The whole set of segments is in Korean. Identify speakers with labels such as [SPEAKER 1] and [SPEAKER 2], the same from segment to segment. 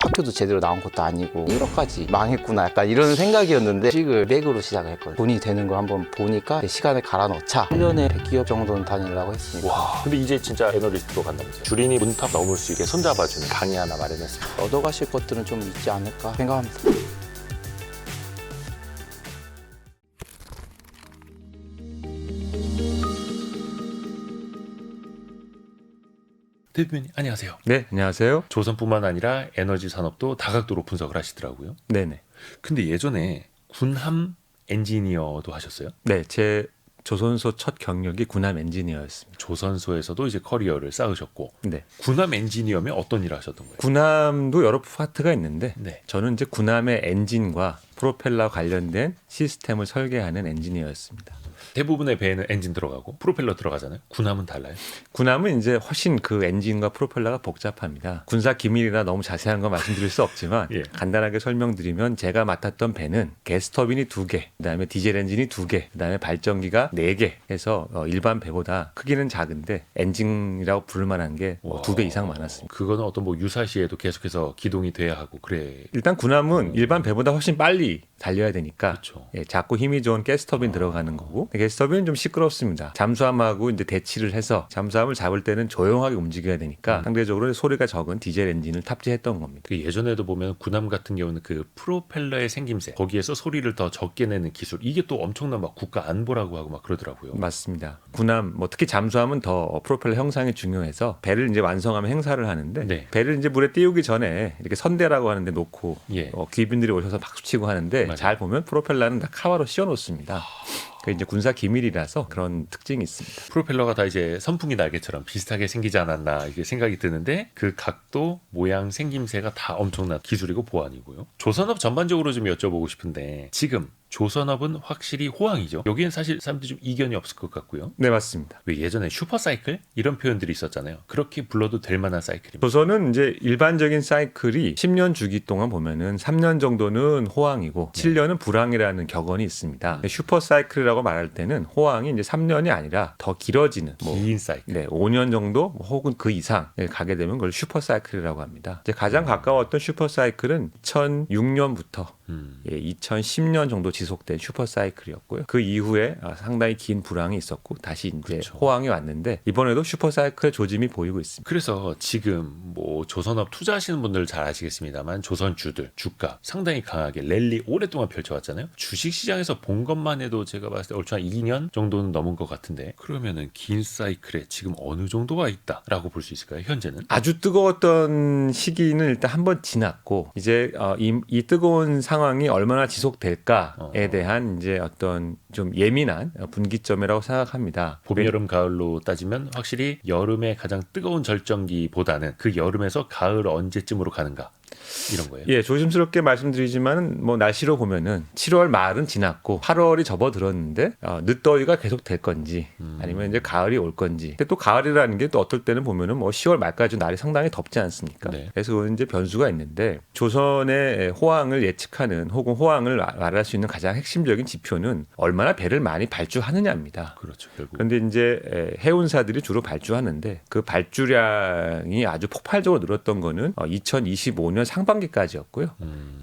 [SPEAKER 1] 학교도 제대로 나온 것도 아니고 1억까지 망했구나 약간 이런 생각이었는데 주식을 맥으로 시작을 했거든요. 돈이 되는 걸 한번 보니까 시간을 갈아 넣자 1년에 100기업 정도는 다니려고 했습니다.
[SPEAKER 2] 와, 근데 이제 진짜 애널리스트로 간다면서요. 주린이 문탑 넘을 수 있게 손잡아주는 강의 하나 마련했습니다.
[SPEAKER 1] 얻어가실 것들은 좀 있지 않을까 생각합니다.
[SPEAKER 2] 대표님 안녕하세요.
[SPEAKER 3] 네, 안녕하세요.
[SPEAKER 2] 조선뿐만 아니라 에너지 산업도 다각도로 분석을 하시더라고요.
[SPEAKER 3] 네네.
[SPEAKER 2] 근데 예전에 군함 엔지니어도 하셨어요?
[SPEAKER 3] 네, 제 조선소 첫 경력이 군함 엔지니어였습니다.
[SPEAKER 2] 조선소에서도 이제 커리어를 쌓으셨고
[SPEAKER 3] 네.
[SPEAKER 2] 군함 엔지니어면 어떤 일을 하셨던 거예요?
[SPEAKER 3] 군함도 여러 파트가 있는데
[SPEAKER 2] 네.
[SPEAKER 3] 저는 이제 군함의 엔진과 프로펠러 관련된 시스템을 설계하는 엔지니어였습니다.
[SPEAKER 2] 대부분의 배에는 엔진 들어가고 프로펠러 들어가잖아요. 군함은 달라요?
[SPEAKER 3] 군함은 이제 훨씬 그 엔진과 프로펠러가 복잡합니다. 군사 기밀이라 너무 자세한 건 말씀드릴 수 없지만
[SPEAKER 2] 예.
[SPEAKER 3] 간단하게 설명드리면 제가 맡았던 배는 가스터빈이 2개, 그다음에 디젤 엔진이 2개, 그다음에 발전기가 4개 해서 일반 배보다 크기는 작은데 엔진이라고 부를 만한 게 2배 이상 많았습니다.
[SPEAKER 2] 그거는 어떤 뭐 유사시에도 계속해서 기동이 돼야 하고 그래.
[SPEAKER 3] 일단 군함은 일반 배보다 훨씬 빨리 달려야 되니까
[SPEAKER 2] 그렇죠.
[SPEAKER 3] 작고 힘이 좋은 가스터빈 들어가는 거고 가스터빈은 좀 시끄럽습니다. 잠수함하고 이제 대치를 해서 잠수함을 잡을 때는 조용하게 움직여야 되니까 상대적으로 소리가 적은 디젤 엔진을 탑재했던 겁니다.
[SPEAKER 2] 그 예전에도 보면 군함 같은 경우는 그 프로펠러의 생김새 거기에서 소리를 더 적게 내는 기술 이게 또 엄청난 막 국가 안보라고 하고 막 그러더라고요.
[SPEAKER 3] 맞습니다. 군함 뭐 특히 잠수함은 더 프로펠러 형상이 중요해서 배를 이제 완성하면 행사를 하는데
[SPEAKER 2] 네.
[SPEAKER 3] 배를 이제 물에 띄우기 전에 이렇게 선대라고 하는데 놓고
[SPEAKER 2] 예.
[SPEAKER 3] 귀빈들이 오셔서 박수치고 하는데
[SPEAKER 2] 맞아요.
[SPEAKER 3] 잘 보면 프로펠러는 다 카바로 씌워 놓습니다. 그 이제 군사 기밀이라서 그런 특징이 있습니다.
[SPEAKER 2] 프로펠러가 다 이제 선풍기 날개처럼 비슷하게 생기지 않았나 이게 생각이 드는데 그 각도, 모양, 생김새가 다 엄청난 기술이고 보안이고요. 조선업 전반적으로 좀 여쭤보고 싶은데 지금 조선업은 확실히 호황이죠. 여기엔 사실 사람들이 좀 이견이 없을 것 같고요.
[SPEAKER 3] 네, 맞습니다.
[SPEAKER 2] 왜 예전에 슈퍼사이클 이런 표현들이 있었잖아요. 그렇게 불러도 될 만한 사이클입니다.
[SPEAKER 3] 조선은 이제 일반적인 사이클이 10년 주기 동안 보면은 3년 정도는 호황이고 7년은 불황이라는 격언이 있습니다. 슈퍼 사이클이라고 말할 때는 호황이 이제 3년이 아니라 더 길어지는
[SPEAKER 2] 긴 사이클.
[SPEAKER 3] 네, 5년 정도 혹은 그 이상 가게 되면 그걸 슈퍼 사이클이라고 합니다. 이제 가장 가까웠던 슈퍼 사이클은 2006년부터 2010년 정도 지속된 슈퍼 사이클이었고요. 그 이후에 상당히 긴 불황이 있었고 다시 이제
[SPEAKER 2] 그렇죠.
[SPEAKER 3] 호황이 왔는데 이번에도 슈퍼 사이클의 조짐이 보이고 있습니다.
[SPEAKER 2] 그래서 지금 뭐 조선업 투자하시는 분들 잘 아시겠습니다만 조선주들 주가 상당히 강하게 랠리 오랫동안 펼쳐왔잖아요. 주식시장에서 본 것만 해도 제가 봤을 때 얼추 한 2년 정도는 넘은 것 같은데 그러면은 긴 사이클에 지금 어느 정도 와 있다라고 볼 수 있을까요? 현재는?
[SPEAKER 3] 아주 뜨거웠던 시기는 일단 한번 지났고 이제 이 뜨거운 상황이 얼마나 지속될까에 대한 이제 어떤 좀 예민한 분기점이라고 생각합니다.
[SPEAKER 2] 봄, 여름, 가을로 따지면 확실히 여름의 가장 뜨거운 절정기보다는 그 여름에서 가을 언제쯤으로 가는가 이런 거예요.
[SPEAKER 3] 예, 조심스럽게 말씀드리지만 뭐 날씨로 보면은 7월 말은 지났고 8월이 접어들었는데 늦더위가 계속 될 건지 아니면 이제 가을이 올 건지. 근데 또 가을이라는 게 또 어떨 때는 보면은 뭐 10월 말까지 날이 상당히 덥지 않습니까?
[SPEAKER 2] 네.
[SPEAKER 3] 그래서 그건 이제 변수가 있는데 조선의 호황을 예측하는 혹은 호황을 말할 수 있는 가장 핵심적인 지표는 얼마나 배를 많이 발주하느냐입니다.
[SPEAKER 2] 그렇죠. 결국.
[SPEAKER 3] 그런데 이제 해운사들이 주로 발주하는데 그 발주량이 아주 폭발적으로 늘었던 거는 2025년 상반기까지였고요.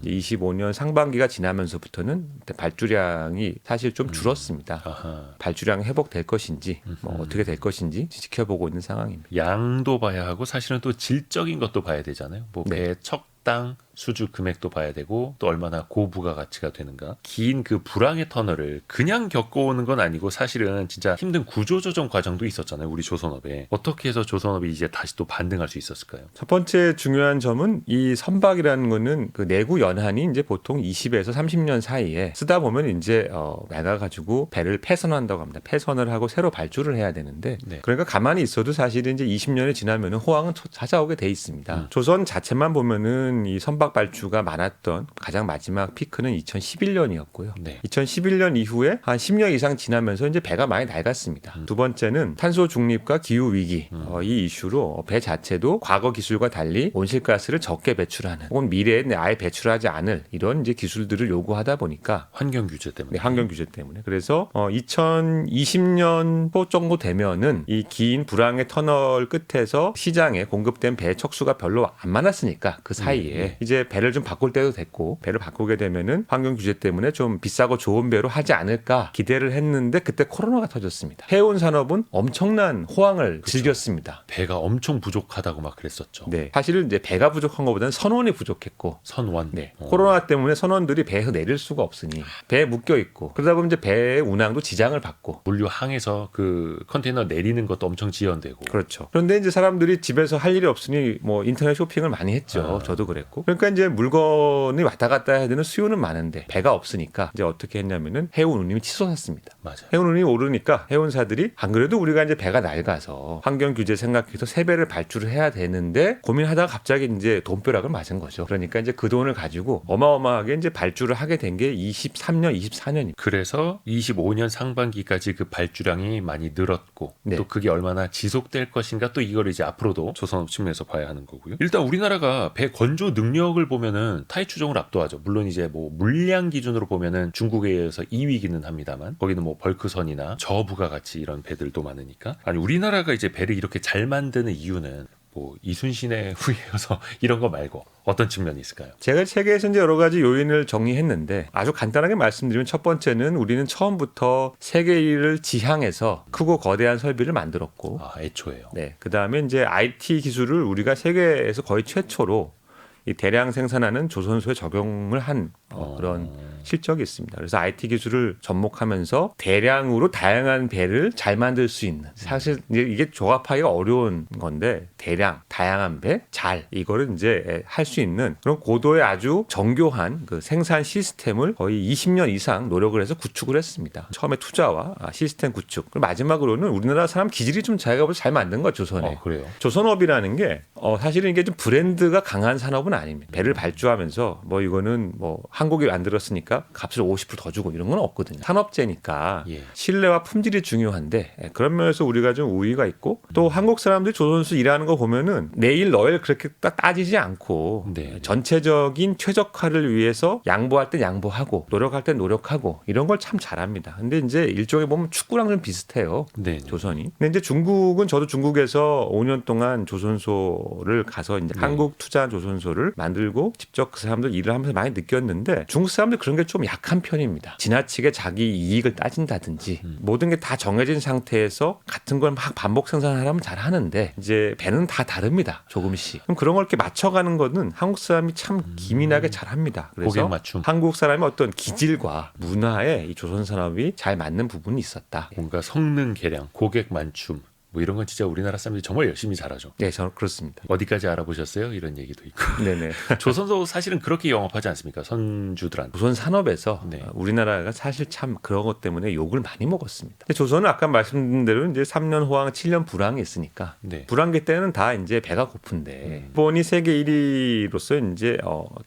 [SPEAKER 3] 25년 상반기가 지나면서부터는 발주량이 사실 좀 줄었습니다.
[SPEAKER 2] 아하.
[SPEAKER 3] 발주량 회복될 것인지 뭐 어떻게 될 것인지 지켜보고 있는 상황입니다.
[SPEAKER 2] 양도 봐야 하고 사실은 또 질적인 것도 봐야 되잖아요. 뭐
[SPEAKER 3] 네.
[SPEAKER 2] 배 척당 수주 금액도 봐야 되고 또 얼마나 고부가 가치가 되는가. 긴 그 불황의 터널을 그냥 겪어오는 건 아니고 사실은 진짜 힘든 구조조정 과정도 있었잖아요. 우리 조선업에. 어떻게 해서 조선업이 이제 다시 또 반등할 수 있었을까요?
[SPEAKER 3] 첫 번째 중요한 점은 이 선박이라는 거는 그 내구 연한이 이제 보통 20에서 30년 사이에 쓰다 보면 이제 낡아가지고 배를 폐선한다고 합니다. 폐선을 하고 새로 발주를 해야 되는데
[SPEAKER 2] 네.
[SPEAKER 3] 그러니까 가만히 있어도 사실은 이제 20년이 지나면은 호황은 찾아오게 돼 있습니다. 조선 자체만 보면은 이 선박 발주가 많았던 가장 마지막 피크는 2011년이었고요.
[SPEAKER 2] 네.
[SPEAKER 3] 2011년 이후에 한 10년 이상 지나면서 이제 배가 많이 낡았습니다. 두 번째는 탄소 중립과 기후 위기 이 이슈로 배 자체도 과거 기술과 달리 온실가스를 적게 배출하는 혹은 미래에 아예 배출하지 않을 이런 이제 기술들을 요구하다 보니까
[SPEAKER 2] 환경 규제 때문에.
[SPEAKER 3] 환경 규제 때문에 그래서 2020년 초 정도 되면은 이 긴 불황의 터널 끝에서 시장에 공급된 배 척수가 별로 안 많았으니까 그 사이에 이제 이제 배를 좀 바꿀 때도 됐고 배를 바꾸게 되면은 환경 규제 때문에 좀 비싸고 좋은 배로 하지 않을까 기대를 했는데 그때 코로나가 터졌습니다. 해운 산업은 엄청난 호황을 즐겼습니다.
[SPEAKER 2] 배가 엄청 부족하다고 막 그랬었죠.
[SPEAKER 3] 네, 사실은 이제 배가 부족한 것보다는 선원이 부족했고,
[SPEAKER 2] 선원.
[SPEAKER 3] 네, 코로나 때문에 선원들이 배에서 내릴 수가 없으니 배에 묶여 있고 그러다 보면 이제 배의 운항도 지장을 받고.
[SPEAKER 2] 물류 항에서 그 컨테이너 내리는 것도 엄청 지연되고.
[SPEAKER 3] 그렇죠. 그런데 이제 사람들이 집에서 할 일이 없으니 뭐 인터넷 쇼핑을 많이 했죠. 저도 그랬고. 그러니까 이제 물건이 왔다 갔다 해야 되는 수요는 많은데 배가 없으니까 이제 어떻게 했냐면은 해운 운임이 치솟았습니다.
[SPEAKER 2] 맞아요.
[SPEAKER 3] 해운 운임이 오르니까 해운사들이 안 그래도 우리가 이제 배가 낡아서 환경 규제 생각해서 새 배를 발주를 해야 되는데 고민하다가 갑자기 이제 돈벼락을 맞은 거죠. 그러니까 이제 그 돈을 가지고 어마어마하게 이제 발주를 하게 된 게 23년, 24년입니다.
[SPEAKER 2] 그래서 25년 상반기까지 그 발주량이 많이 늘었고
[SPEAKER 3] 네.
[SPEAKER 2] 또 그게 얼마나 지속될 것인가 또 이걸 이제 앞으로도 조선업 측면에서 봐야 하는 거고요. 일단 우리나라가 배 건조 능력을 보면은 타이 추종을 압도하죠. 물론 이제 뭐 물량 기준으로 보면은 중국에 의해서 2위기는 합니다만 거기는 뭐 벌크선이나 저부가 같이 이런 배들도 많으니까. 아니 우리나라가 이제 배를 이렇게 잘 만드는 이유는 뭐 이순신의 후예여서 이런 거 말고 어떤 측면이 있을까요?
[SPEAKER 3] 제가 책에서 이제 여러 가지 요인을 정리했는데 아주 간단하게 말씀드리면 첫 번째는 우리는 처음부터 세계 1위를 지향해서 크고 거대한 설비를 만들었고,
[SPEAKER 2] 애초에요.
[SPEAKER 3] 네, 그 다음에 이제 IT 기술을 우리가 세계에서 거의 최초로 이 대량 생산하는 조선소에 적용을 한 그런 실적이 있습니다. 그래서 IT 기술을 접목하면서 대량으로 다양한 배를 잘 만들 수 있는, 사실 이제 이게 조합하기가 어려운 건데 대량, 다양한 배, 잘 이거를 이제 할 수 있는 그런 고도의 아주 정교한 그 생산 시스템을 거의 20년 이상 노력을 해서 구축을 했습니다. 처음에 투자와 시스템 구축, 그리고 마지막으로는 우리나라 사람 기질이 좀 자기가 잘 만든 거 조선에.
[SPEAKER 2] 그래요.
[SPEAKER 3] 조선업이라는 게 사실은 이게 좀 브랜드가 강한 산업은 아닙니다. 배를 발주하면서 뭐 이거는 뭐 한국이 만들었으니까 값을 50%더 주고 이런 건 없거든요. 산업재니까 신뢰와 품질이 중요한데 그런 면에서 우리가 좀 우위가 있고, 또 한국 사람들이 조선소 일하는 거 보면은 내일 너일 그렇게 딱 따지지 않고 전체적인 최적화를 위해서 양보할 땐 양보하고 노력할 땐 노력하고 이런 걸 참 잘합니다. 근데 이제 일종의 보면 축구랑 좀 비슷해요. 조선이. 근데 이제 중국은 저도 중국에서 5년 동안 조선소를 가서 이제 한국 투자한 조선소를 만들고 직접 그 사람들 일을 하면서 많이 느꼈는데 중국 사람들 그런 게 좀 약한 편입니다. 지나치게 자기 이익을 따진다든지 모든 게 다 정해진 상태에서 같은 걸 막 반복 생산하려면 잘 하는데 이제 배는 다 다릅니다. 조금씩. 그럼 그런 걸 이렇게 맞춰가는 거는 한국 사람이 참 기민하게 잘합니다. 그래서
[SPEAKER 2] 고객 맞춤.
[SPEAKER 3] 한국 사람의 어떤 기질과 문화에 이 조선 산업이 잘 맞는 부분이 있었다.
[SPEAKER 2] 뭔가 성능 개량, 고객 맞춤 뭐 이런 건 진짜 우리나라 사람들이 정말 열심히 잘하죠.
[SPEAKER 3] 네, 저는 그렇습니다.
[SPEAKER 2] 어디까지 알아보셨어요? 이런 얘기도 있고.
[SPEAKER 3] 네네.
[SPEAKER 2] 조선소 사실은 그렇게 영업하지 않습니까? 선주들한테.
[SPEAKER 3] 조선 산업에서 우리나라가 사실 참 그런 것 때문에 욕을 많이 먹었습니다. 근데 조선은 아까 말씀드린 대로 이제 3년 호황, 7년 불황이 있으니까 불황기 때는 다 이제 배가 고픈데 일본이 세계 1위로서 이제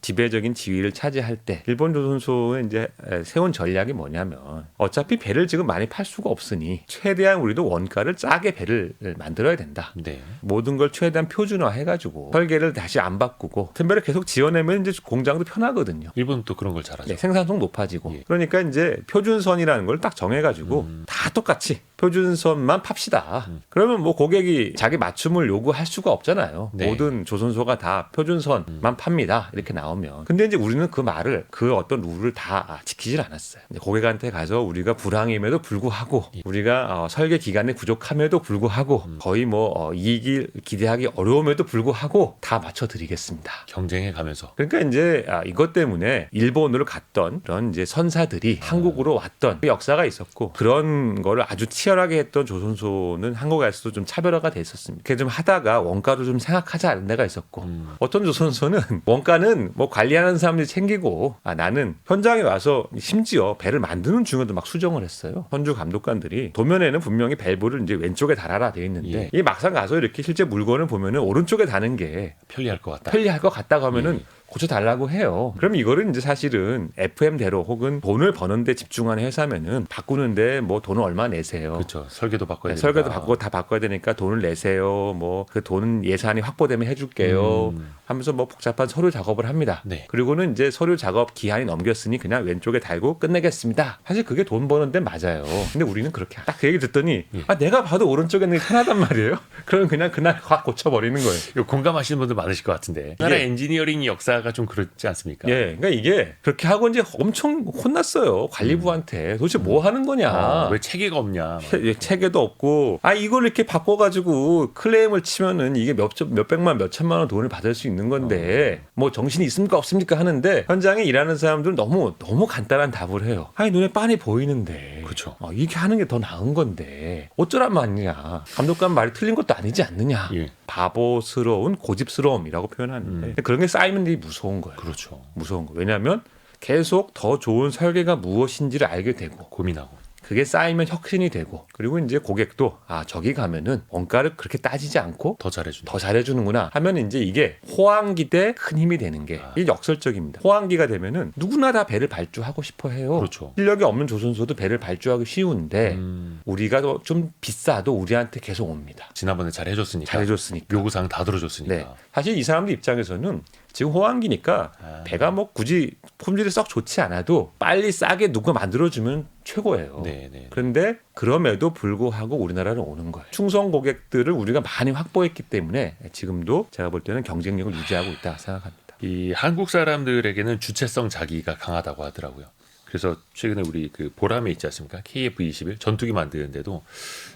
[SPEAKER 3] 지배적인 지위를 차지할 때 일본 조선소에 이제 세운 전략이 뭐냐면 어차피 배를 지금 많이 팔 수가 없으니 최대한 우리도 원가를 싸게 배를 만들어야 된다. 모든 걸 최대한 표준화해가지고 설계를 다시 안 바꾸고 템배를 계속 지어내면 이제 공장도 편하거든요.
[SPEAKER 2] 일본은 또 그런 걸 잘하죠.
[SPEAKER 3] 생산성 높아지고. 그러니까 이제 표준선이라는 걸 딱 정해가지고 다 똑같이 표준선만 팝시다. 그러면 뭐 고객이 자기 맞춤을 요구할 수가 없잖아요. 모든 조선소가 다 표준선만 팝니다. 이렇게 나오면. 근데 이제 우리는 그 말을 그 어떤 룰을 다 지키질 않았어요. 고객한테 가서 우리가 불황임에도 불구하고 우리가 설계 기간이 부족함에도 불구하고 거의 뭐 이익을 기대하기 어려움에도 불구하고 다 맞춰드리겠습니다.
[SPEAKER 2] 경쟁해 가면서.
[SPEAKER 3] 그러니까 이제 이것 때문에 일본으로 갔던 그런 이제 선사들이 한국으로 왔던 그 역사가 있었고 그런 거를 아주 치열하게 했던 조선소는 한국에서도 좀 차별화가 돼 있었습니다. 그게 좀 하다가 원가도 좀 생각하지 않은 데가 있었고 어떤 조선소는 원가는 뭐 관리하는 사람들이 챙기고 나는 현장에 와서 심지어 배를 만드는 중에도 막 수정을 했어요. 선주 감독관들이 도면에는 분명히 밸브를 이제 왼쪽에 달아라 되어 있는데 이 막상 가서 이렇게 실제 물건을 보면은 오른쪽에 다는 게
[SPEAKER 2] 편리할 것 같다.
[SPEAKER 3] 편리할 것 같다고 하면은 고쳐달라고 해요. 그럼 이거를 이제 사실은 FM대로 혹은 돈을 버는데 집중하는 회사면은 바꾸는데 뭐 돈을 얼마 내세요.
[SPEAKER 2] 그렇죠. 설계도 바꿔야 되니까.
[SPEAKER 3] 설계도 바꾸고 다 바꿔야 되니까 돈을 내세요. 뭐 그 돈 예산이 확보되면 해줄게요. 하면서 뭐 복잡한 서류 작업을 합니다. 그리고는 이제 서류 작업 기한이 넘겼으니 그냥 왼쪽에 달고 끝내겠습니다. 사실 그게 돈 버는데 맞아요. 근데 우리는 그렇게 딱 그 얘기 듣더니 내가 봐도 오른쪽에 있는 게 편하단 말이에요. 그럼 그냥 그날 확 고쳐버리는 거예요.
[SPEAKER 2] 이거 공감하시는 분들 많으실 것 같은데. 나라 엔지니어링 역사 기아가 좀 그렇지 않습니까?
[SPEAKER 3] 예, 그러니까 이게 그렇게 하고 이제 엄청 혼났어요 관리부한테. 도대체 뭐 하는 거냐?
[SPEAKER 2] 왜 체계가 없냐?
[SPEAKER 3] 체계도 없고, 이걸 이렇게 바꿔가지고 클레임을 치면은 이게 몇백만, 몇천만 원 돈을 받을 수 있는 건데, 뭐 정신이 있습니까 없습니까 하는데 현장에 일하는 사람들은 너무 간단한 답을 해요. 눈에 빤히 보이는데,
[SPEAKER 2] 그렇죠.
[SPEAKER 3] 이렇게 하는 게 더 나은 건데 어쩌란 말이냐? 감독관 말이 틀린 것도 아니지 않느냐?
[SPEAKER 2] 예.
[SPEAKER 3] 바보스러운 고집스러움이라고 표현하는데 그런 게 쌓이면 되게 무서운 거예요.
[SPEAKER 2] 그렇죠.
[SPEAKER 3] 무서운 거. 왜냐하면 계속 더 좋은 설계가 무엇인지를 알게 되고
[SPEAKER 2] 고민하고.
[SPEAKER 3] 그게 쌓이면 혁신이 되고, 그리고 이제 고객도 저기 가면은 원가를 그렇게 따지지 않고
[SPEAKER 2] 더 잘해준다.
[SPEAKER 3] 더 잘해주는구나 하면 이제 이게 호황기 때 큰 힘이 되는 게 이게 역설적입니다. 호황기가 되면은 누구나 다 배를 발주하고 싶어 해요.
[SPEAKER 2] 그렇죠.
[SPEAKER 3] 실력이 없는 조선소도 배를 발주하기 쉬운데 우리가 좀 비싸도 우리한테 계속 옵니다.
[SPEAKER 2] 지난번에 잘해줬으니까.
[SPEAKER 3] 잘해줬으니까.
[SPEAKER 2] 요구사항 다 들어줬으니까.
[SPEAKER 3] 네. 사실 이 사람들 입장에서는 지금 호황기니까 배가 뭐 굳이 품질이 썩 좋지 않아도 빨리 싸게 누가 만들어주면 최고예요.
[SPEAKER 2] 네.
[SPEAKER 3] 그런데 그럼에도 불구하고 우리나라로 오는 거예요. 충성 고객들을 우리가 많이 확보했기 때문에 지금도 제가 볼 때는 경쟁력을 유지하고 있다 생각합니다.
[SPEAKER 2] 이 한국 사람들에게는 주체성 자기가 강하다고 하더라고요. 그래서 최근에 우리 그 보람에 있지 않습니까? KF-21 전투기 만드는데도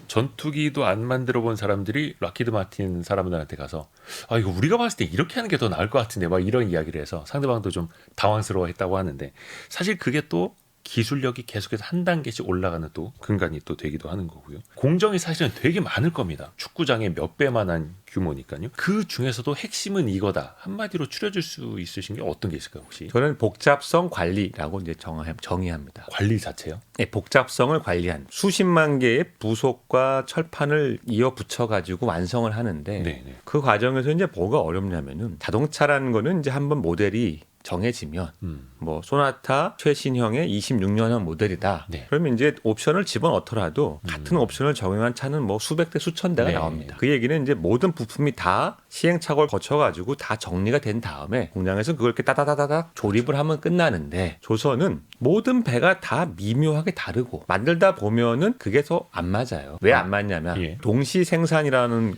[SPEAKER 2] 전투기도 안 만들어 본 사람들이 락히드 마틴 사람들한테 가서 이거 우리가 봤을 때 이렇게 하는 게 더 나을 것 같은데 막 이런 이야기를 해서 상대방도 좀 당황스러워했다고 하는데, 사실 그게 또 기술력이 계속해서 한 단계씩 올라가는 또 근간이 또 되기도 하는 거고요. 공정이 사실은 되게 많을 겁니다. 축구장의 몇 배만한 규모니까요. 그 중에서도 핵심은 이거다. 한마디로 추려줄 수 있으신 게 어떤 게 있을까요, 혹시?
[SPEAKER 3] 저는 복잡성 관리라고 이제 정의합니다.
[SPEAKER 2] 관리 자체요?
[SPEAKER 3] 네, 복잡성을 관리한 수십만 개의 부속과 철판을 이어 붙여가지고 완성을 하는데
[SPEAKER 2] 네네.
[SPEAKER 3] 그 과정에서 이제 뭐가 어렵냐면은 자동차라는 거는 이제 한번 모델이 정해지면 뭐 소나타 최신형의 26년형 모델이다.
[SPEAKER 2] 네.
[SPEAKER 3] 그러면 이제 옵션을 집어넣더라도 같은 옵션을 적용한 차는 뭐 수백 대 수천 대가
[SPEAKER 2] 네.
[SPEAKER 3] 나옵니다. 그 얘기는 이제 모든 부품이 다 시행착오를 거쳐가지고 다 정리가 된 다음에 공장에서 그걸 이렇게 따다다다닥 조립을 하면 끝나는데, 조선은 모든 배가 다 미묘하게 다르고 만들다 보면은 그게 더 안 맞아요. 왜 안 맞냐면
[SPEAKER 2] 예.
[SPEAKER 3] 동시 생산이라는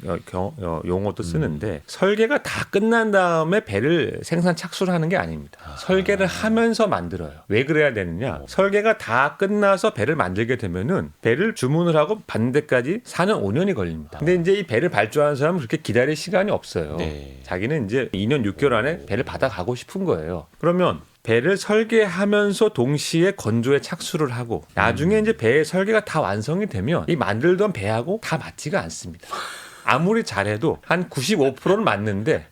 [SPEAKER 3] 용어도 쓰는데 설계가 다 끝난 다음에 배를 생산 착수를 하는 게 아닙니다. 설계를 하면서 만들어요. 왜 그래야 되느냐? 설계가 다 끝나서 배를 만들게 되면은 배를 주문을 하고 받는 데까지 4년 5년이 걸립니다. 근데 이제 이 배를 발주하는 사람은 그렇게 기다릴 시간이 없어요.
[SPEAKER 2] 네.
[SPEAKER 3] 자기는 이제 2년 6개월 안에 배를 받아가고 싶은 거예요. 그러면 배를 설계하면서 동시에 건조에 착수를 하고 나중에 이제 배의 설계가 다 완성이 되면 이 만들던 배하고 다 맞지가 않습니다. 아무리 잘해도 한 95%는 맞는데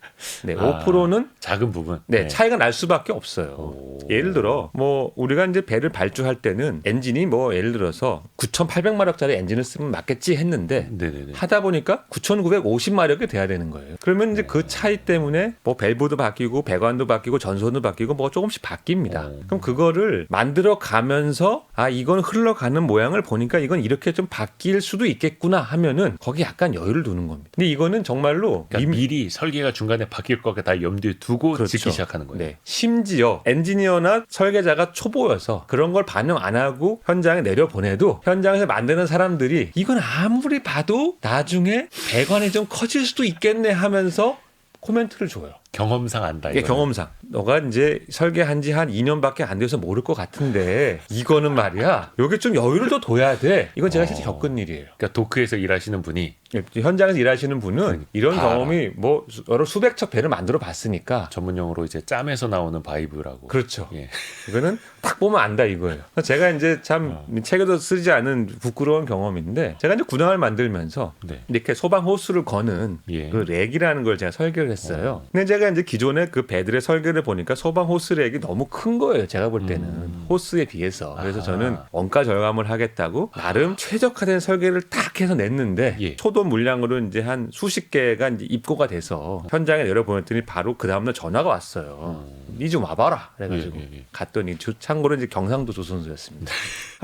[SPEAKER 3] 5%는
[SPEAKER 2] 작은 부분.
[SPEAKER 3] 차이가 날 수밖에 없어요. 예를 들어 뭐 우리가 이제 배를 발주할 때는 엔진이 뭐 예를 들어서 9,800마력짜리 엔진을 쓰면 맞겠지 했는데
[SPEAKER 2] 네네네.
[SPEAKER 3] 하다 보니까 9,950마력이 돼야 되는 거예요. 그러면 이제 그 차이 때문에 뭐 밸브도 바뀌고 배관도 바뀌고 전선도 바뀌고 뭐 조금씩 바뀝니다. 그럼 그거를 만들어 가면서 이건 흘러가는 모양을 보니까 이건 이렇게 좀 바뀔 수도 있겠구나 하면은 거기 약간 여유를 두는 겁니다. 근데 이거는 정말로
[SPEAKER 2] 그러니까 미리 설계가 중간에 바뀔 거가 다 염두에 두고 짓기 시작하는 거예요.
[SPEAKER 3] 네. 심지어 엔지니어나 설계자가 초보여서 그런 걸 반영 안 하고 현장에 내려보내도 현장에서 만드는 사람들이 이건 아무리 봐도 나중에 배관이 좀 커질 수도 있겠네 하면서 코멘트를 줘요.
[SPEAKER 2] 경험상 안다.
[SPEAKER 3] 예, 경험상. 너가 이제 설계한 지 한 2년밖에 안 돼서 모를 것 같은데 이거는 말이야. 여기 좀 여유를 더 둬야 돼. 이건 제가 실제 겪은 일이에요.
[SPEAKER 2] 그러니까 도크에서 일하시는 분이
[SPEAKER 3] 현장에서 일하시는 분은 이런
[SPEAKER 2] 다
[SPEAKER 3] 경험이 뭐 여러 수백 척 배를 만들어 봤으니까.
[SPEAKER 2] 전문용어로 이제 짬에서 나오는 바이브라고.
[SPEAKER 3] 그렇죠.
[SPEAKER 2] 예.
[SPEAKER 3] 이거는 딱 보면 안다 이거예요. 제가 이제 참 책에도 쓰지 않은 부끄러운 경험인데 제가 이제 군항을 만들면서
[SPEAKER 2] 네.
[SPEAKER 3] 이렇게 소방 호스를 거는
[SPEAKER 2] 예.
[SPEAKER 3] 그 렉이라는 걸 제가 설계를 했어요. 근데 제가 이제 기존에 그 배들의 설계를 보니까 소방 호스 렉이 너무 큰 거예요. 제가 볼 때는 호스에 비해서. 그래서 저는 원가 절감을 하겠다고 나름 최적화된 설계를 딱 해서 냈는데
[SPEAKER 2] 예.
[SPEAKER 3] 초도 물량으로 이제 한 수십 개가 이제 입고가 돼서 현장에 내려보냈더니 바로 그 다음날 전화가 왔어요. 니 좀 와봐라. 그래가지고 갔더니 참고로 이제 경상도 조선소였습니다.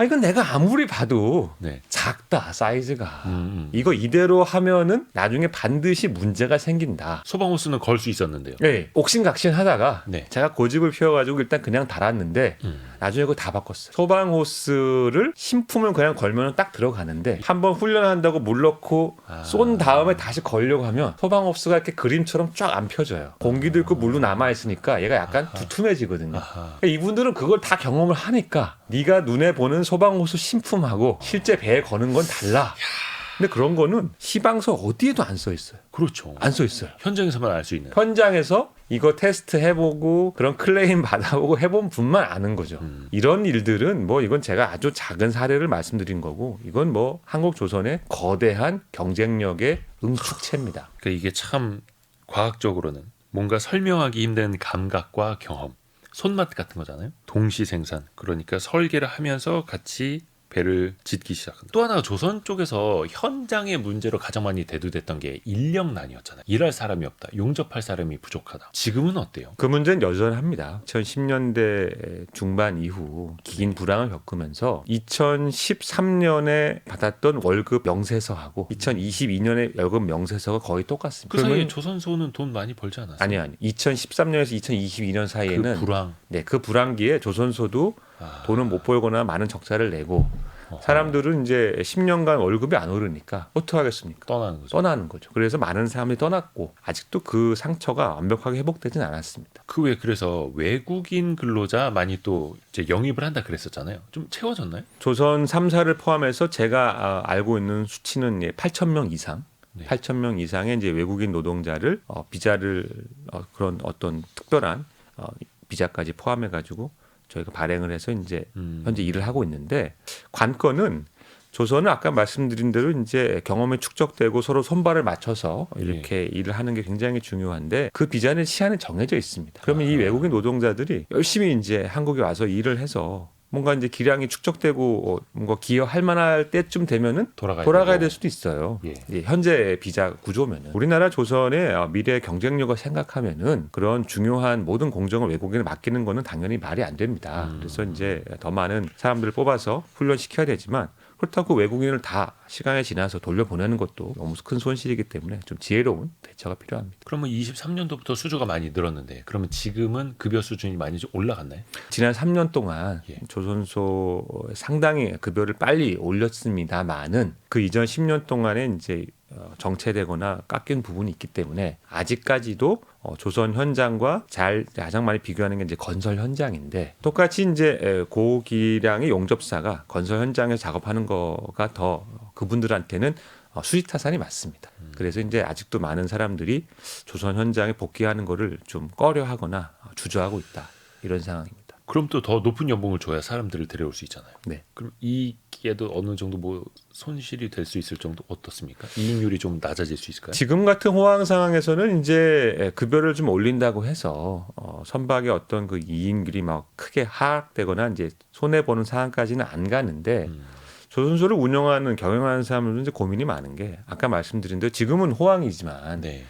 [SPEAKER 3] 이건 내가 아무리 봐도
[SPEAKER 2] 네.
[SPEAKER 3] 작다 사이즈가. 이거 이대로 하면은 나중에 반드시 문제가 생긴다.
[SPEAKER 2] 소방호스는 걸 수 있었는데요.
[SPEAKER 3] 네, 옥신각신 하다가
[SPEAKER 2] 네.
[SPEAKER 3] 제가 고집을 피워가지고 일단 그냥 달았는데 나중에 그거 다 바꿨어요. 소방 호스를 신품을 그냥 걸면 딱 들어가는데 한번 훈련한다고 물 넣고 쏜 다음에 다시 걸려고 하면 소방 호스가 이렇게 그림처럼 쫙 안 펴져요. 공기도 있고 물도 남아 있으니까 얘가 약간 두툼해지거든요. 그러니까 이분들은 그걸 다 경험을 하니까 네가 눈에 보는 소방 호스 신품하고 실제 배에 거는 건 달라. 근데 그런 거는 시방서 어디에도 안 써 있어요.
[SPEAKER 2] 그렇죠.
[SPEAKER 3] 안 써 있어요.
[SPEAKER 2] 현장에서만 알 수 있는.
[SPEAKER 3] 현장에서 이거 테스트 해보고 그런 클레임 받아보고 해본 분만 아는 거죠. 이런 일들은 뭐 이건 제가 아주 작은 사례를 말씀드린 거고 이건 뭐 한국조선의 거대한 경쟁력의 응축체입니다.
[SPEAKER 2] 그러니까 이게 참 과학적으로는 뭔가 설명하기 힘든 감각과 경험, 손맛 같은 거잖아요. 동시 생산. 그러니까 설계를 하면서 같이 배를 짓기 시작한다. 또 하나가 조선 쪽에서 현장의 문제로 가장 많이 대두됐던 게 인력난이었잖아요. 일할 사람이 없다. 용접할 사람이 부족하다. 지금은 어때요?
[SPEAKER 3] 그 문제는 여전합니다. 2010년대 중반 이후 긴 불황을 겪으면서 2013년에 받았던 월급 명세서하고 2022년에 월급 명세서가 거의 똑같습니다.
[SPEAKER 2] 그 사이에 조선소는 돈 많이 벌지 않았어요?
[SPEAKER 3] 아니요. 2013년에서 2022년 사이에는
[SPEAKER 2] 그 불황.
[SPEAKER 3] 네, 그 불황기에 조선소도 돈은 못 벌거나 많은 적자를 내고 사람들은 이제 10년간 월급이 안 오르니까 어떻게 하겠습니까?
[SPEAKER 2] 떠나는 거죠.
[SPEAKER 3] 떠나는 거죠. 그래서 많은 사람들이 떠났고 아직도 그 상처가 완벽하게 회복되진 않았습니다.
[SPEAKER 2] 그 외에 그래서 외국인 근로자 많이 또 이제 영입을 한다 그랬었잖아요. 좀 채워졌나요?
[SPEAKER 3] 조선 3사를 포함해서 제가 알고 있는 수치는 8,000명 이상.
[SPEAKER 2] 네.
[SPEAKER 3] 8,000명 이상의 이제 외국인 노동자를 비자를 그런 어떤 특별한 비자까지 포함해 가지고 저희가 발행을 해서 이제 현재 일을 하고 있는데 관건은 조선은 아까 말씀드린 대로 이제 경험이 축적되고 서로 손발을 맞춰서 이렇게 일을 하는 게 굉장히 중요한데 그 비자는 시한이 정해져 있습니다. 그러면 이 외국인 노동자들이 열심히 이제 한국에 와서 일을 해서 뭔가 이제 기량이 축적되고 뭔가 기여할 만할 때쯤 되면은 돌아가야 될 수도 있어요.
[SPEAKER 2] 예.
[SPEAKER 3] 현재 비자 구조면은 우리나라 조선의 미래 경쟁력을 생각하면은 그런 중요한 모든 공정을 외국인에 맡기는 거는 당연히 말이 안 됩니다. 그래서 이제 더 많은 사람들을 뽑아서 훈련시켜야 되지만 그렇다고 외국인을 다 시간이 지나서 돌려보내는 것도 너무 큰 손실이기 때문에 좀 지혜로운 대처가 필요합니다.
[SPEAKER 2] 그러면 23년도부터 수주가 많이 늘었는데 그러면 지금은 급여 수준이 많이 좀 올라갔나요?
[SPEAKER 3] 지난 3년 동안
[SPEAKER 2] 예.
[SPEAKER 3] 조선소 상당히 급여를 빨리 올렸습니다만은 그 이전 10년 동안에 이제 정체되거나 깎인 부분이 있기 때문에 아직까지도 조선 현장과 가장 많이 비교하는 게 이제 건설 현장인데 똑같이 이제 고기량의 용접사가 건설 현장에서 작업하는 거가 더 그분들한테는 수직 타산이 맞습니다. 그래서 이제 아직도 많은 사람들이 조선 현장에 복귀하는 거를 좀 꺼려하거나 주저하고 있다 이런 상황입니다.
[SPEAKER 2] 그럼 또 더 높은 연봉을 줘야 사람들을 데려올 수 있잖아요.
[SPEAKER 3] 네.
[SPEAKER 2] 그럼 이게도 어느 정도 뭐 손실이 될 수 있을 정도 어떻습니까? 이익률이 좀 낮아질 수 있을까요?
[SPEAKER 3] 지금 같은 호황 상황에서는 이제 급여를 좀 올린다고 해서 선박의 어떤 그 이익률이 막 크게 하락되거나 이제 손해 보는 상황까지는 안 가는데 조선소를 운영하는 경영하는 사람들은 이제 고민이 많은 게 아까 말씀드린 대로 지금은 호황이지만
[SPEAKER 2] 네.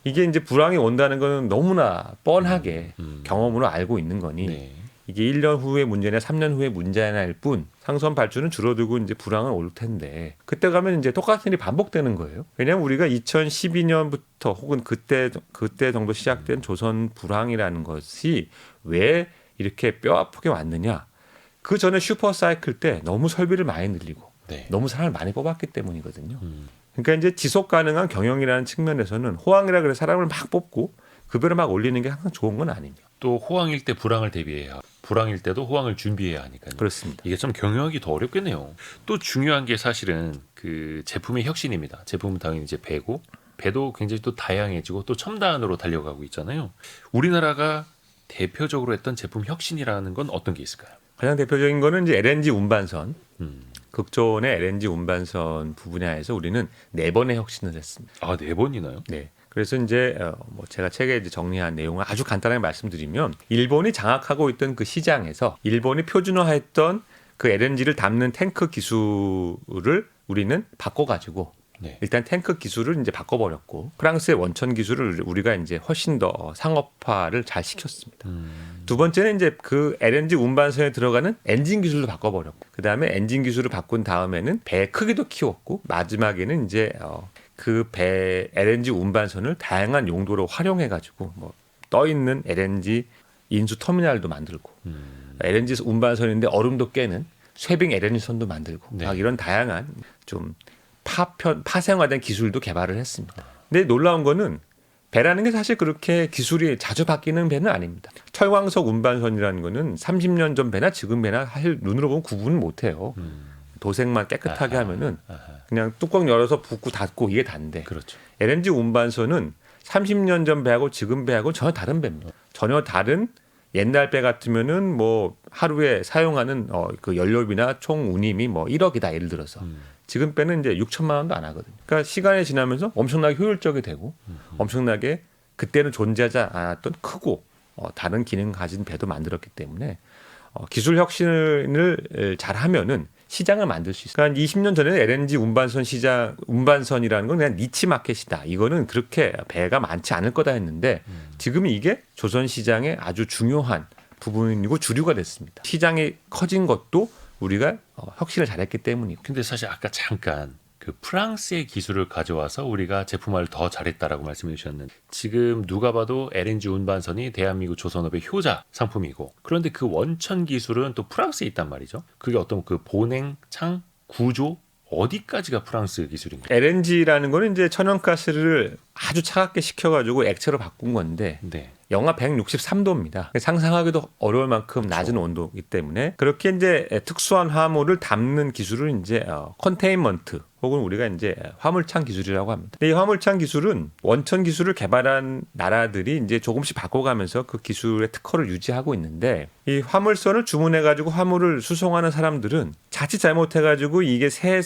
[SPEAKER 3] 이게 이제 불황이 온다는 거는 너무나 뻔하게 경험으로 알고 있는 거니
[SPEAKER 2] 네.
[SPEAKER 3] 이게 1년 후의 문제나 3년 후의 문제일 뿐 상선 발주는 줄어들고 이제 불황은 올 텐데 그때 가면 이제 똑같은 일이 반복되는 거예요. 왜냐하면 우리가 2012년부터 혹은 그때 정도 시작된 조선 불황이라는 것이 왜 이렇게 뼈 아프게 왔느냐? 그 전에 슈퍼 사이클 때 너무 설비를 많이 늘리고
[SPEAKER 2] 네.
[SPEAKER 3] 너무 사람을 많이 뽑았기 때문이거든요. 그러니까 이제 지속 가능한 경영이라는 측면에서는 호황이라 그래 사람을 막 뽑고 급여를 막 올리는 게 항상 좋은 건 아닙니다.
[SPEAKER 2] 또 호황일 때 불황을 대비해야 불황일 때도 호황을 준비해야 하니까요.
[SPEAKER 3] 그렇습니다.
[SPEAKER 2] 이게 좀 경영하기 더 어렵겠네요. 또 중요한 게 사실은 그 제품의 혁신입니다. 제품은 당연히 이제 배고 배도 굉장히 또 다양해지고 또 첨단으로 달려가고 있잖아요. 우리나라가 대표적으로 했던 제품 혁신이라는 건 어떤 게 있을까요?
[SPEAKER 3] 가장 대표적인 거는 이제 LNG 운반선. 극조원의 LNG 운반선 분야에서 우리는 4번의 혁신을 했습니다.
[SPEAKER 2] 아, 4번이나요?
[SPEAKER 3] 네. 그래서 이제 뭐 제가 책에 이제 정리한 내용을 아주 간단하게 말씀드리면 일본이 장악하고 있던 그 시장에서 일본이 표준화했던 그 LNG를 담는 탱크 기술을 우리는 바꿔가지고
[SPEAKER 2] 네.
[SPEAKER 3] 일단 탱크 기술을 이제 바꿔버렸고 프랑스의 원천 기술을 우리가 이제 훨씬 더 상업화를 잘 시켰습니다. 두 번째는 이제 그 LNG 운반선에 들어가는 엔진 기술도 바꿔버렸고 그 다음에 엔진 기술을 바꾼 다음에는 배 크기도 키웠고 마지막에는 이제 그 배 LNG 운반선을 다양한 용도로 활용해가지고 뭐 떠 있는 LNG 인수 터미널도 만들고 LNG 운반선인데 얼음도 깨는 쇠빙 LNG선도 만들고
[SPEAKER 2] 네.
[SPEAKER 3] 막 이런 다양한 좀 파생화된 기술도 개발을 했습니다. 근데 놀라운 거는 배라는 게 사실 그렇게 기술이 자주 바뀌는 배는 아닙니다. 철광석 운반선이라는 거는 30년 전 배나 지금 배나 사실 눈으로 보면 구분을 못해요. 도색만 깨끗하게 하면은 그냥 뚜껑 열어서 붓고 닫고 이게 단데
[SPEAKER 2] 그렇죠.
[SPEAKER 3] LNG 운반선은 30년 전 배하고 지금 배하고 전혀 다른 배입니다. 전혀 다른 옛날 배 같으면은 뭐 하루에 사용하는 그 연료비나 총 운임이 뭐 1억이다 예를 들어서 지금 배는 이제 6천만 원도 안 하거든요. 그러니까 시간이 지나면서 엄청나게 효율적이 되고 엄청나게 그때는 존재하지 않았던 크고 다른 기능 가진 배도 만들었기 때문에 기술 혁신을 잘하면은 시장을 만들 수 있어요. 그러니까 20년 전에는 LNG 운반선이라는 건 그냥 니치 마켓이다. 이거는 그렇게 배가 많지 않을 거다 했는데 지금은 이게 조선 시장의 아주 중요한 부분이고 주류가 됐습니다. 시장이 커진 것도 우리가 혁신을 잘했기 때문이고.
[SPEAKER 2] 근데 사실 아까 잠깐 그 프랑스의 기술을 가져와서 우리가 제품화를 더 잘했다라고 말씀해 주셨는데 지금 누가 봐도 LNG 운반선이 대한민국 조선업의 효자 상품이고 그런데 그 원천 기술은 또 프랑스에 있단 말이죠. 그게 어떤 그 보냉, 창, 구조 어디까지가 프랑스 기술인가요?
[SPEAKER 3] LNG라는 거는 이제 천연가스를 아주 차갑게 식혀가지고 액체로 바꾼 건데
[SPEAKER 2] 네.
[SPEAKER 3] 영하 163도입니다. 상상하기도 어려울 만큼 낮은 온도이기 때문에 그렇게 이제 특수한 화물을 담는 기술을 이제 컨테인먼트 혹은 우리가 이제 화물창 기술이라고 합니다. 이 화물창 기술은 원천 기술을 개발한 나라들이 이제 조금씩 바꿔가면서 그 기술의 특허를 유지하고 있는데 이 화물선을 주문해가지고 화물을 수송하는 사람들은 자칫 잘못해가지고 이게 새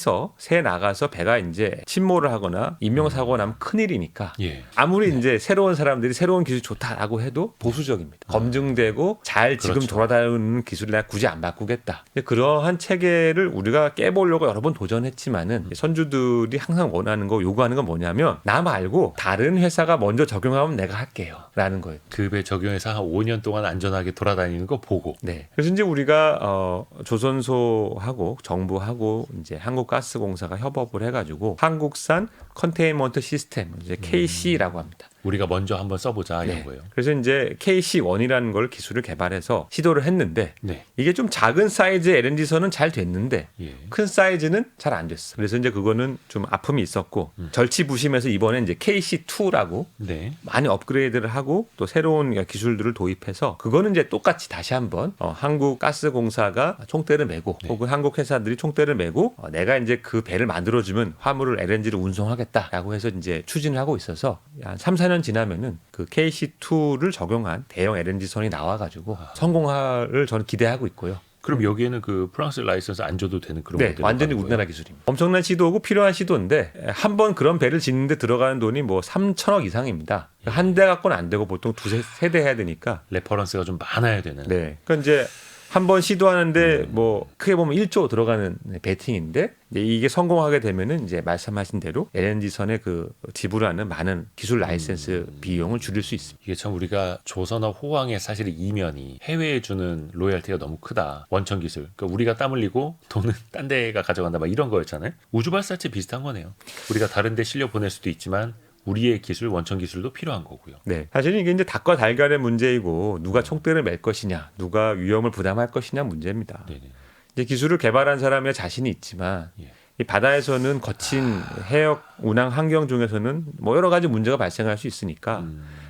[SPEAKER 3] 나가서 배가 이제 침몰을 하거나 인명사고가 나면 큰일이니까
[SPEAKER 2] 예.
[SPEAKER 3] 아무리 이제 새로운 사람들이 새로운 기술 좋다라고 해도 보수적입니다. 검증되고 잘 지금
[SPEAKER 2] 그렇죠.
[SPEAKER 3] 돌아다니는 기술을 내가 굳이 안 바꾸겠다. 그러한 체계를 우리가 깨보려고 여러 번 도전했지만은 선주들이 항상 원하는 거 요구하는 건 뭐냐면 나 말고 다른 회사가 먼저 적용하면 내가 할게요 라는 거예요.
[SPEAKER 2] 그 배 적용해서 한 5년 동안 안전하게 돌아다니는 거 보고
[SPEAKER 3] 네. 그래서 이제 우리가 조선소하고 정부하고 이제 한국가스공사가 협업을 해가지고 한국산 컨테인먼트 시스템 이제 KC라고 합니다.
[SPEAKER 2] 우리가 먼저 한번 써보자 이런
[SPEAKER 3] 네.
[SPEAKER 2] 거예요.
[SPEAKER 3] 그래서 이제 KC1이라는 걸 기술을 개발해서 시도를 했는데
[SPEAKER 2] 네.
[SPEAKER 3] 이게 좀 작은 사이즈의 LNG선은 잘 됐는데
[SPEAKER 2] 예.
[SPEAKER 3] 큰 사이즈는 잘 안 됐어. 그래서 이제 그거는 좀 아픔이 있었고 절치부심해서 이번에 이제 KC2라고
[SPEAKER 2] 네.
[SPEAKER 3] 많이 업그레이드를 하고 또 새로운 기술들을 도입해서 그거는 이제 똑같이 다시 한번 한국가스공사가 총대를 메고
[SPEAKER 2] 네.
[SPEAKER 3] 혹은 한국 회사들이 총대를 메고 내가 이제 그 배를 만들어주면 화물을 LNG를 운송하겠다라고 해서 이제 추진을 하고 있어서 한 3, 4년 지나면은 그 KC2를 적용한 대형 LNG선이 나와가지고 성공할을 저는 기대하고 있고요.
[SPEAKER 2] 그럼 여기에는 그 프랑스 라이선스 안 줘도 되는 그런
[SPEAKER 3] 네,
[SPEAKER 2] 모델이
[SPEAKER 3] 완전히
[SPEAKER 2] 가는
[SPEAKER 3] 우리나라
[SPEAKER 2] 거예요?
[SPEAKER 3] 기술입니다. 엄청난 시도고 필요한 시도인데 한 번 그런 배를 짓는데 들어가는 돈이 뭐 3천억 이상입니다. 한 대 갖고는 안 되고 보통 두세 대 해야 되니까.
[SPEAKER 2] 레퍼런스가 좀 많아야 되는.
[SPEAKER 3] 네. 그러니까 이제 한 번 시도하는데 뭐 크게 보면 1조 들어가는 베팅인데 이게 성공하게 되면은 이제 말씀하신 대로 LNG선에 그 지불하는 많은 기술 라이센스 비용을 줄일 수 있습니다.
[SPEAKER 2] 이게 참 우리가 조선업 호황의 사실 이면이 해외에 주는 로열티가 너무 크다. 원천 기술. 그러니까 우리가 땀 흘리고 돈은 딴 데가 가져간다. 막 이런 거였잖아요. 우주 발사체 비슷한 거네요. 우리가 다른 데 실려 보낼 수도 있지만 우리의 기술, 원천 기술도 필요한 거고요.
[SPEAKER 3] 네. 사실은 이게 이제 닭과 달걀의 문제이고 누가 총대를 맬 것이냐, 누가 위험을 부담할 것이냐 문제입니다.
[SPEAKER 2] 네네.
[SPEAKER 3] 이제 기술을 개발한 사람의 자신이 있지만
[SPEAKER 2] 예.
[SPEAKER 3] 이 바다에서는 거친 해역 운항 환경 중에서는 뭐 여러 가지 문제가 발생할 수 있으니까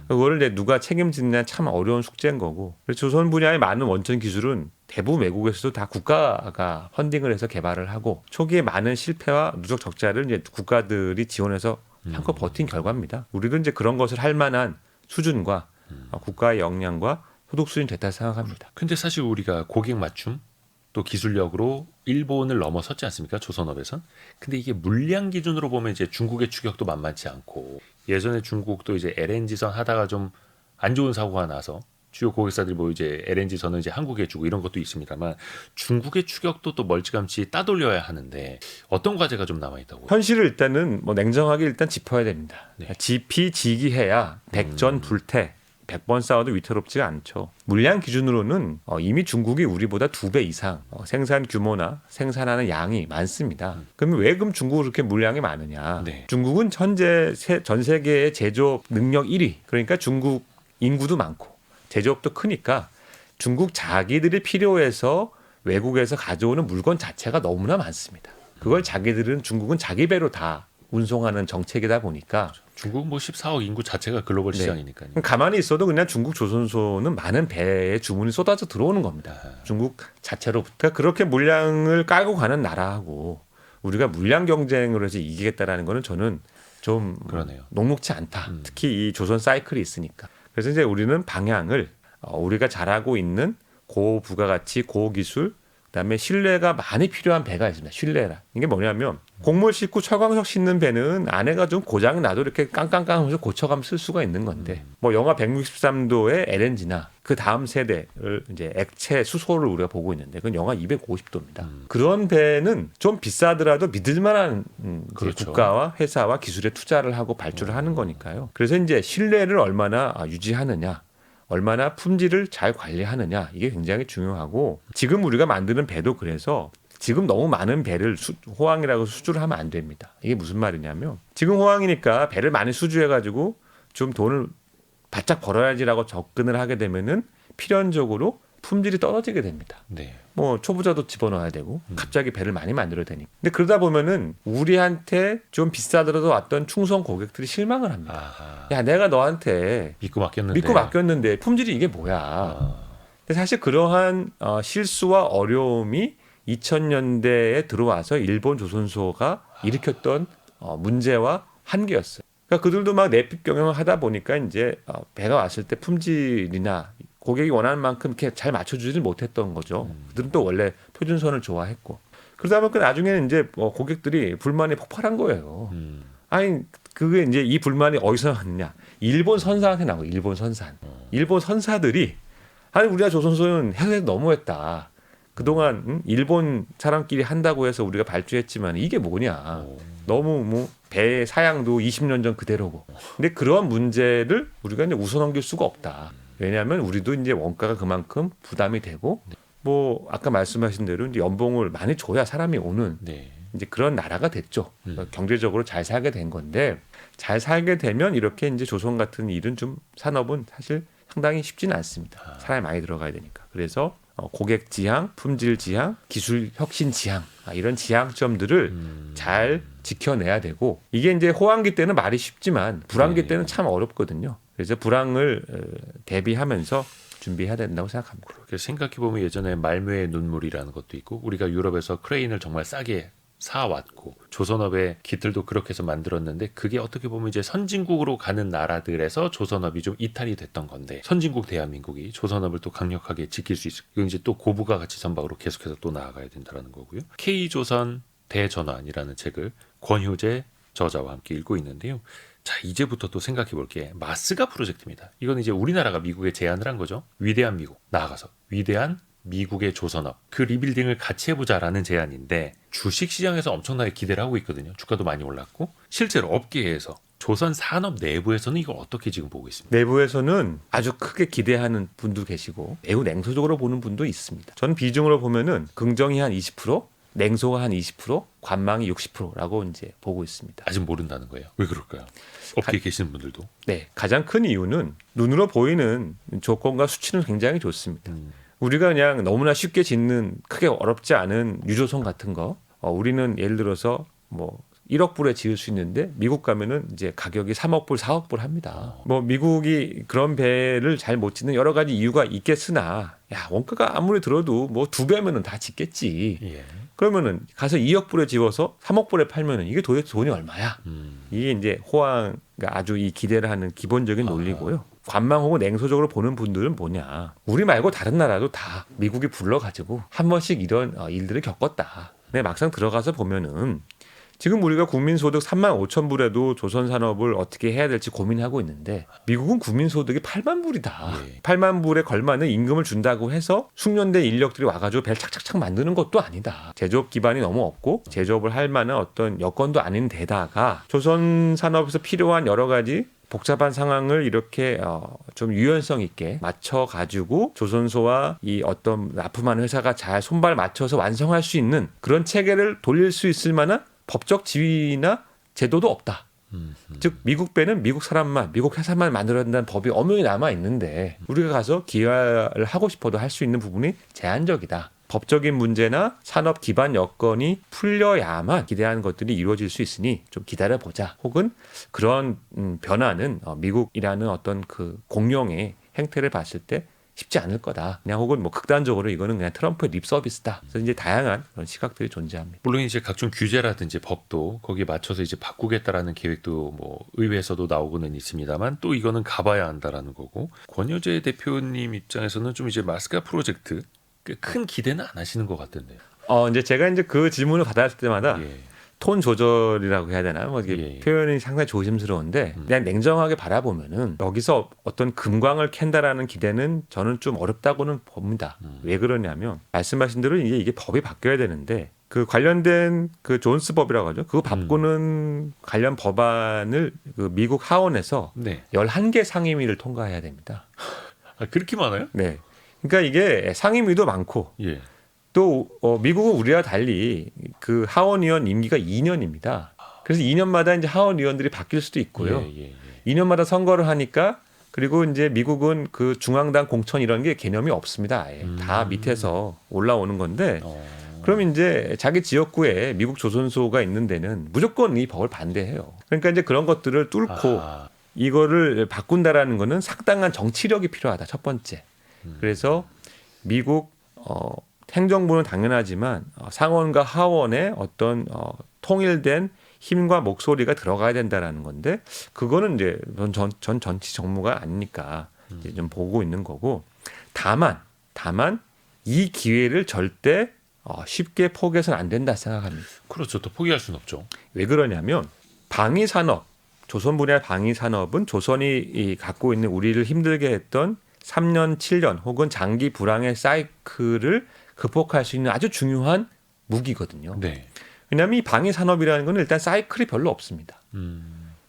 [SPEAKER 3] 그거를 이제 누가 책임지느냐 참 어려운 숙제인 거고. 그래서 조선 분야의 많은 원천 기술은 대부분 외국에서도 다 국가가 펀딩을 해서 개발을 하고 초기에 많은 실패와 누적 적자를 이제 국가들이 지원해서 한껏 버틴 결과입니다. 우리도 이제 그런 것을 할 만한 수준과 국가의 역량과 소득 수준이 됐다 생각합니다.
[SPEAKER 2] 근데 사실 우리가 고객 맞춤 또 기술력으로 일본을 넘어섰지 않습니까? 조선업에선. 근데 이게 물량 기준으로 보면 이제 중국의 추격도 만만치 않고 예전에 중국도 이제 LNG선 하다가 좀 안 좋은 사고가 나서 주요 고객사들이 뭐 이제 LNG선은 이제 한국에 주고 이런 것도 있습니다만 중국의 추격도 또 멀찌감치 따돌려야 하는데 어떤 과제가 좀 남아 있다고?
[SPEAKER 3] 현실을 일단은 뭐 냉정하게 일단 짚어야 됩니다.
[SPEAKER 2] 네.
[SPEAKER 3] 지피지기해야 백전불태 100번 싸워도 위태롭지가 않죠. 물량 기준으로는 이미 중국이 우리보다 2배 이상 생산 규모나 생산하는 양이 많습니다. 그러면 왜 그럼 중국은 그렇게 물량이 많으냐?
[SPEAKER 2] 네.
[SPEAKER 3] 중국은 현재 전 세계의 제조업 능력 1위. 그러니까 중국 인구도 많고 제조업도 크니까 중국 자기들이 필요해서 외국에서 가져오는 물건 자체가 너무나 많습니다. 그걸 자기들은 중국은 자기 배로 다 운송하는 정책이다 보니까
[SPEAKER 2] 중국 뭐 14억 인구 자체가 글로벌
[SPEAKER 3] 네.
[SPEAKER 2] 시장이니까요.
[SPEAKER 3] 가만히 있어도 그냥 중국 조선소는 많은 배에 주문이 쏟아져 들어오는 겁니다. 중국 자체로부터. 그렇게 물량을 깔고 가는 나라하고 우리가 물량 경쟁을 해서 이기겠다라는 거는 저는 좀
[SPEAKER 2] 그러네요.
[SPEAKER 3] 녹록치 않다. 특히 이 조선 사이클이 있으니까. 그래서 이제 우리는 방향을 우리가 잘하고 있는 고부가가치, 고기술, 그다음에 신뢰가 많이 필요한 배가 있습니다. 신뢰라. 이게 뭐냐면 곡물 싣고 철광석 싣는 배는 안에가 좀 고장 나도 이렇게 깡깡깡 하면서 고쳐가면 쓸 수가 있는 건데 뭐 영하 163도의 LNG나 그 다음 세대를 이제 액체 수소를 우리가 보고 있는데 그건 영하 250도입니다. 그런 배는 좀 비싸더라도 믿을만한 이제
[SPEAKER 2] 그렇죠.
[SPEAKER 3] 국가와 회사와 기술에 투자를 하고 발주를 하는 거니까요. 그래서 이제 신뢰를 얼마나 유지하느냐. 얼마나 품질을 잘 관리하느냐 이게 굉장히 중요하고 지금 우리가 만드는 배도 그래서 지금 너무 많은 배를 호황이라고 수주를 하면 안 됩니다. 이게 무슨 말이냐면 지금 호황이니까 배를 많이 수주해가지고 좀 돈을 바짝 벌어야지라고 접근을 하게 되면은 필연적으로 품질이 떨어지게 됩니다.
[SPEAKER 2] 네.
[SPEAKER 3] 뭐 초보자도 집어넣어야 되고 갑자기 배를 많이 만들어야 되니까. 근데 그러다 보면은 우리한테 좀 비싸더라도 왔던 충성 고객들이 실망을 합니다.
[SPEAKER 2] 아하.
[SPEAKER 3] 야 내가 너한테
[SPEAKER 2] 믿고 맡겼는데.
[SPEAKER 3] 믿고 맡겼는데 품질이 이게 뭐야. 근데 사실 그러한 실수와 어려움이 2000년대에 들어와서 일본 조선소가 일으켰던 문제와 한계였어요. 그러니까 그들도 막 내핍 경영을 하다 보니까 이제 배가 왔을 때 품질이나 고객이 원하는 만큼 이렇게 잘 맞춰주지를 못했던 거죠. 그들은 또 원래 표준선을 좋아했고. 그러다 보니까 나중에는 이제 고객들이 불만이 폭발한 거예요. 아니 그게 이제 이 불만이 어디서 나왔느냐? 일본 선사한테 나온 거예요. 일본 선산. 일본 선사들이 아니 우리가 조선소는 해서 너무했다. 그동안 일본 사람끼리 한다고 해서 우리가 발주했지만 이게 뭐냐. 너무 뭐 배의 사양도 20년 전 그대로고. 근데 그런 문제를 우리가 이제 웃어넘길 수가 없다. 왜냐하면 우리도 이제 원가가 그만큼 부담이 되고 뭐 아까 말씀하신 대로 이제 연봉을 많이 줘야 사람이 오는
[SPEAKER 2] 네.
[SPEAKER 3] 이제 그런 나라가 됐죠. 경제적으로 잘 살게 된 건데 잘 살게 되면 이렇게 이제 조선 같은 일은 좀 산업은 사실 상당히 쉽지는 않습니다. 사람이 많이 들어가야 되니까. 그래서 고객 지향, 품질 지향, 기술 혁신 지향 이런 지향점들을 잘 지켜내야 되고 이게 이제 호황기 때는 말이 쉽지만 불황기
[SPEAKER 2] 네.
[SPEAKER 3] 때는 참 어렵거든요. 그래서 불황을 대비하면서 준비해야 된다고 생각합니다.
[SPEAKER 2] 그렇게 생각해보면 예전에 말묘의 눈물이라는 것도 있고 우리가 유럽에서 크레인을 정말 싸게 사왔고 조선업의 기틀도 그렇게 해서 만들었는데 그게 어떻게 보면 이제 선진국으로 가는 나라들에서 조선업이 좀 이탈이 됐던 건데 선진국 대한민국이 조선업을 또 강력하게 지킬 수 있을 이건 이제 또 고부가 가치 선박으로 계속해서 또 나아가야 된다는 거고요. K조선 대전환이라는 책을 권효재 저자와 함께 읽고 있는데요. 자 이제부터 또 생각해 볼게 마스가 프로젝트입니다. 이건 이제 우리나라가 미국에 제안을 한 거죠. 위대한 미국 나아가서 위대한 미국의 조선업 그 리빌딩을 같이 해보자라는 제안인데 주식시장에서 엄청나게 기대를 하고 있거든요. 주가도 많이 올랐고 실제로 업계에서 조선 산업 내부에서는 이걸 어떻게 지금 보고 있습니다.
[SPEAKER 3] 내부에서는 아주 크게 기대하는 분도 계시고 매우 냉소적으로 보는 분도 있습니다. 저는 비중으로 보면은 긍정이 한 20%, 냉소가 한 20%, 관망이 60%라고 이제 보고 있습니다.
[SPEAKER 2] 아직 모른다는 거예요. 왜 그럴까요? 업계에 계시는 분들도.
[SPEAKER 3] 네, 가장 큰 이유는 눈으로 보이는 조건과 수치는 굉장히 좋습니다. 우리가 그냥 너무나 쉽게 짓는 크게 어렵지 않은 유조선 같은 거 우리는 예를 들어서 뭐 1억 불에 지을 수 있는데 미국 가면은 이제 가격이 3억 불, 4억 불 합니다. 뭐 미국이 그런 배를 잘 못 짓는 여러 가지 이유가 있겠으나 야 원가가 아무리 들어도 뭐 2배면은 다 짓겠지.
[SPEAKER 2] 예.
[SPEAKER 3] 그러면은 가서 2억 불에 지워서 3억 불에 팔면은 이게 도대체 돈이 얼마야? 이게 이제 호황 아주 이 기대를 하는 기본적인 논리고요. 관망 혹은 냉소적으로 보는 분들은 뭐냐? 우리 말고 다른 나라도 다 미국이 불러가지고 한 번씩 이런 일들을 겪었다. 근데 막상 들어가서 보면은 지금 우리가 국민소득 3만 5천 불에도 조선 산업을 어떻게 해야 될지 고민하고 있는데 미국은 국민소득이 8만 불이다.
[SPEAKER 2] 예.
[SPEAKER 3] 8만 불에 걸맞는 임금을 준다고 해서 숙련된 인력들이 와가지고 배를 착착착 만드는 것도 아니다. 제조업 기반이 너무 없고 제조업을 할 만한 어떤 여건도 아닌 데다가 조선 산업에서 필요한 여러 가지 복잡한 상황을 이렇게 좀 유연성 있게 맞춰가지고 조선소와 이 어떤 납품하는 회사가 잘 손발 맞춰서 완성할 수 있는 그런 체계를 돌릴 수 있을 만한 법적 지위나 제도도 없다. 즉 미국 배는 미국 사람만, 미국 회사만 만들어야 된다는 법이 엄연히 남아 있는데 우리가 가서 기여를 하고 싶어도 할 수 있는 부분이 제한적이다. 법적인 문제나 산업 기반 여건이 풀려야만 기대하는 것들이 이루어질 수 있으니 좀 기다려보자. 혹은 그런 변화는 미국이라는 어떤 그 공룡의 행태를 봤을 때 쉽지 않을 거다. 그냥 혹은 뭐 극단적으로 이거는 그냥 트럼프의 립 서비스다. 그래서 이제 다양한 그런 시각들이 존재합니다.
[SPEAKER 2] 물론 이제 각종 규제라든지 법도 거기에 맞춰서 이제 바꾸겠다라는 계획도 뭐 의회에서도 나오고는 있습니다만 또 이거는 가봐야 한다라는 거고 권여재 대표님 입장에서는 좀 이제 마스크가 프로젝트 큰 기대는 안 하시는 것 같던데요.
[SPEAKER 3] 이제 제가 이제 그 질문을 받았을 때마다
[SPEAKER 2] 예.
[SPEAKER 3] 톤 조절이라고 해야 되나? 뭐 이게
[SPEAKER 2] 예.
[SPEAKER 3] 표현이 상당히 조심스러운데 그냥 냉정하게 바라보면은 여기서 어떤 금광을 캔다라는 기대는 저는 좀 어렵다고는 봅니다. 왜 그러냐면 말씀하신 대로 이게 법이 바뀌어야 되는데 그 관련된 그 존스 법이라고 하죠. 그거 바꾸는 관련 법안을 그 미국 하원에서
[SPEAKER 2] 네.
[SPEAKER 3] 11개 상임위를 통과해야 됩니다.
[SPEAKER 2] 아, 그렇게 많아요?
[SPEAKER 3] 네. 그러니까 이게 상임위도 많고
[SPEAKER 2] 예.
[SPEAKER 3] 또 미국은 우리와 달리 그 하원의원 임기가 2년입니다. 그래서 2년마다 이제 하원의원들이 바뀔 수도 있고요.
[SPEAKER 2] 예.
[SPEAKER 3] 2년마다 선거를 하니까 그리고 이제 미국은 그 중앙당 공천 이런 게 개념이 없습니다. 아예. 다 밑에서 올라오는 건데 그럼 이제 자기 지역구에 미국 조선소가 있는 데는 무조건 이 법을 반대해요. 그러니까 이제 그런 것들을 뚫고 이거를 바꾼다라는 거는 상당한 정치력이 필요하다. 첫 번째. 그래서 미국 행정부는 당연하지만 상원과 하원의 어떤 통일된 힘과 목소리가 들어가야 된다라는 건데 그거는 이제 전 정치 정무가 아니니까 이제 좀 보고 있는 거고 다만 이 기회를 절대 쉽게 포기해서는 안 된다 생각합니다.
[SPEAKER 2] 그렇죠. 또 포기할 수는 없죠.
[SPEAKER 3] 왜 그러냐면 방위 산업, 조선 분야 방위 산업은 조선이 갖고 있는 우리를 힘들게 했던 3년, 7년 혹은 장기 불황의 사이클을 극복할 수 있는 아주 중요한 무기거든요.
[SPEAKER 2] 네.
[SPEAKER 3] 왜냐하면 이 방위 산업이라는 건 일단 사이클이 별로 없습니다.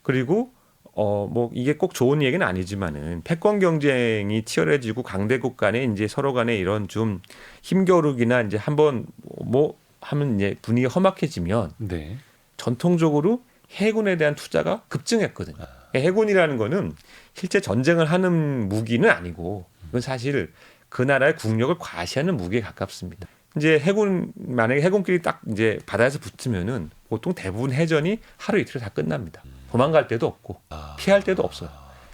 [SPEAKER 3] 그리고 뭐 이게 꼭 좋은 얘기는 아니지만은 패권 경쟁이 치열해지고 강대국 간에 이제 서로 간에 이런 좀 힘겨루기나 이제 한번 뭐 하면 이제 분위기가 험악해지면
[SPEAKER 2] 네.
[SPEAKER 3] 전통적으로 해군에 대한 투자가 급증했거든요. 해군이라는 거는 실제 전쟁을 하는 무기는 아니고 이건 사실 그 나라의 국력을 과시하는 무기에 가깝습니다. 이제 만약에 해군끼리 딱 이제 바다에서 붙으면은 보통 대부분 해전이 하루 이틀에 다 끝납니다. 도망갈 데도 없고 피할 데도 없어요.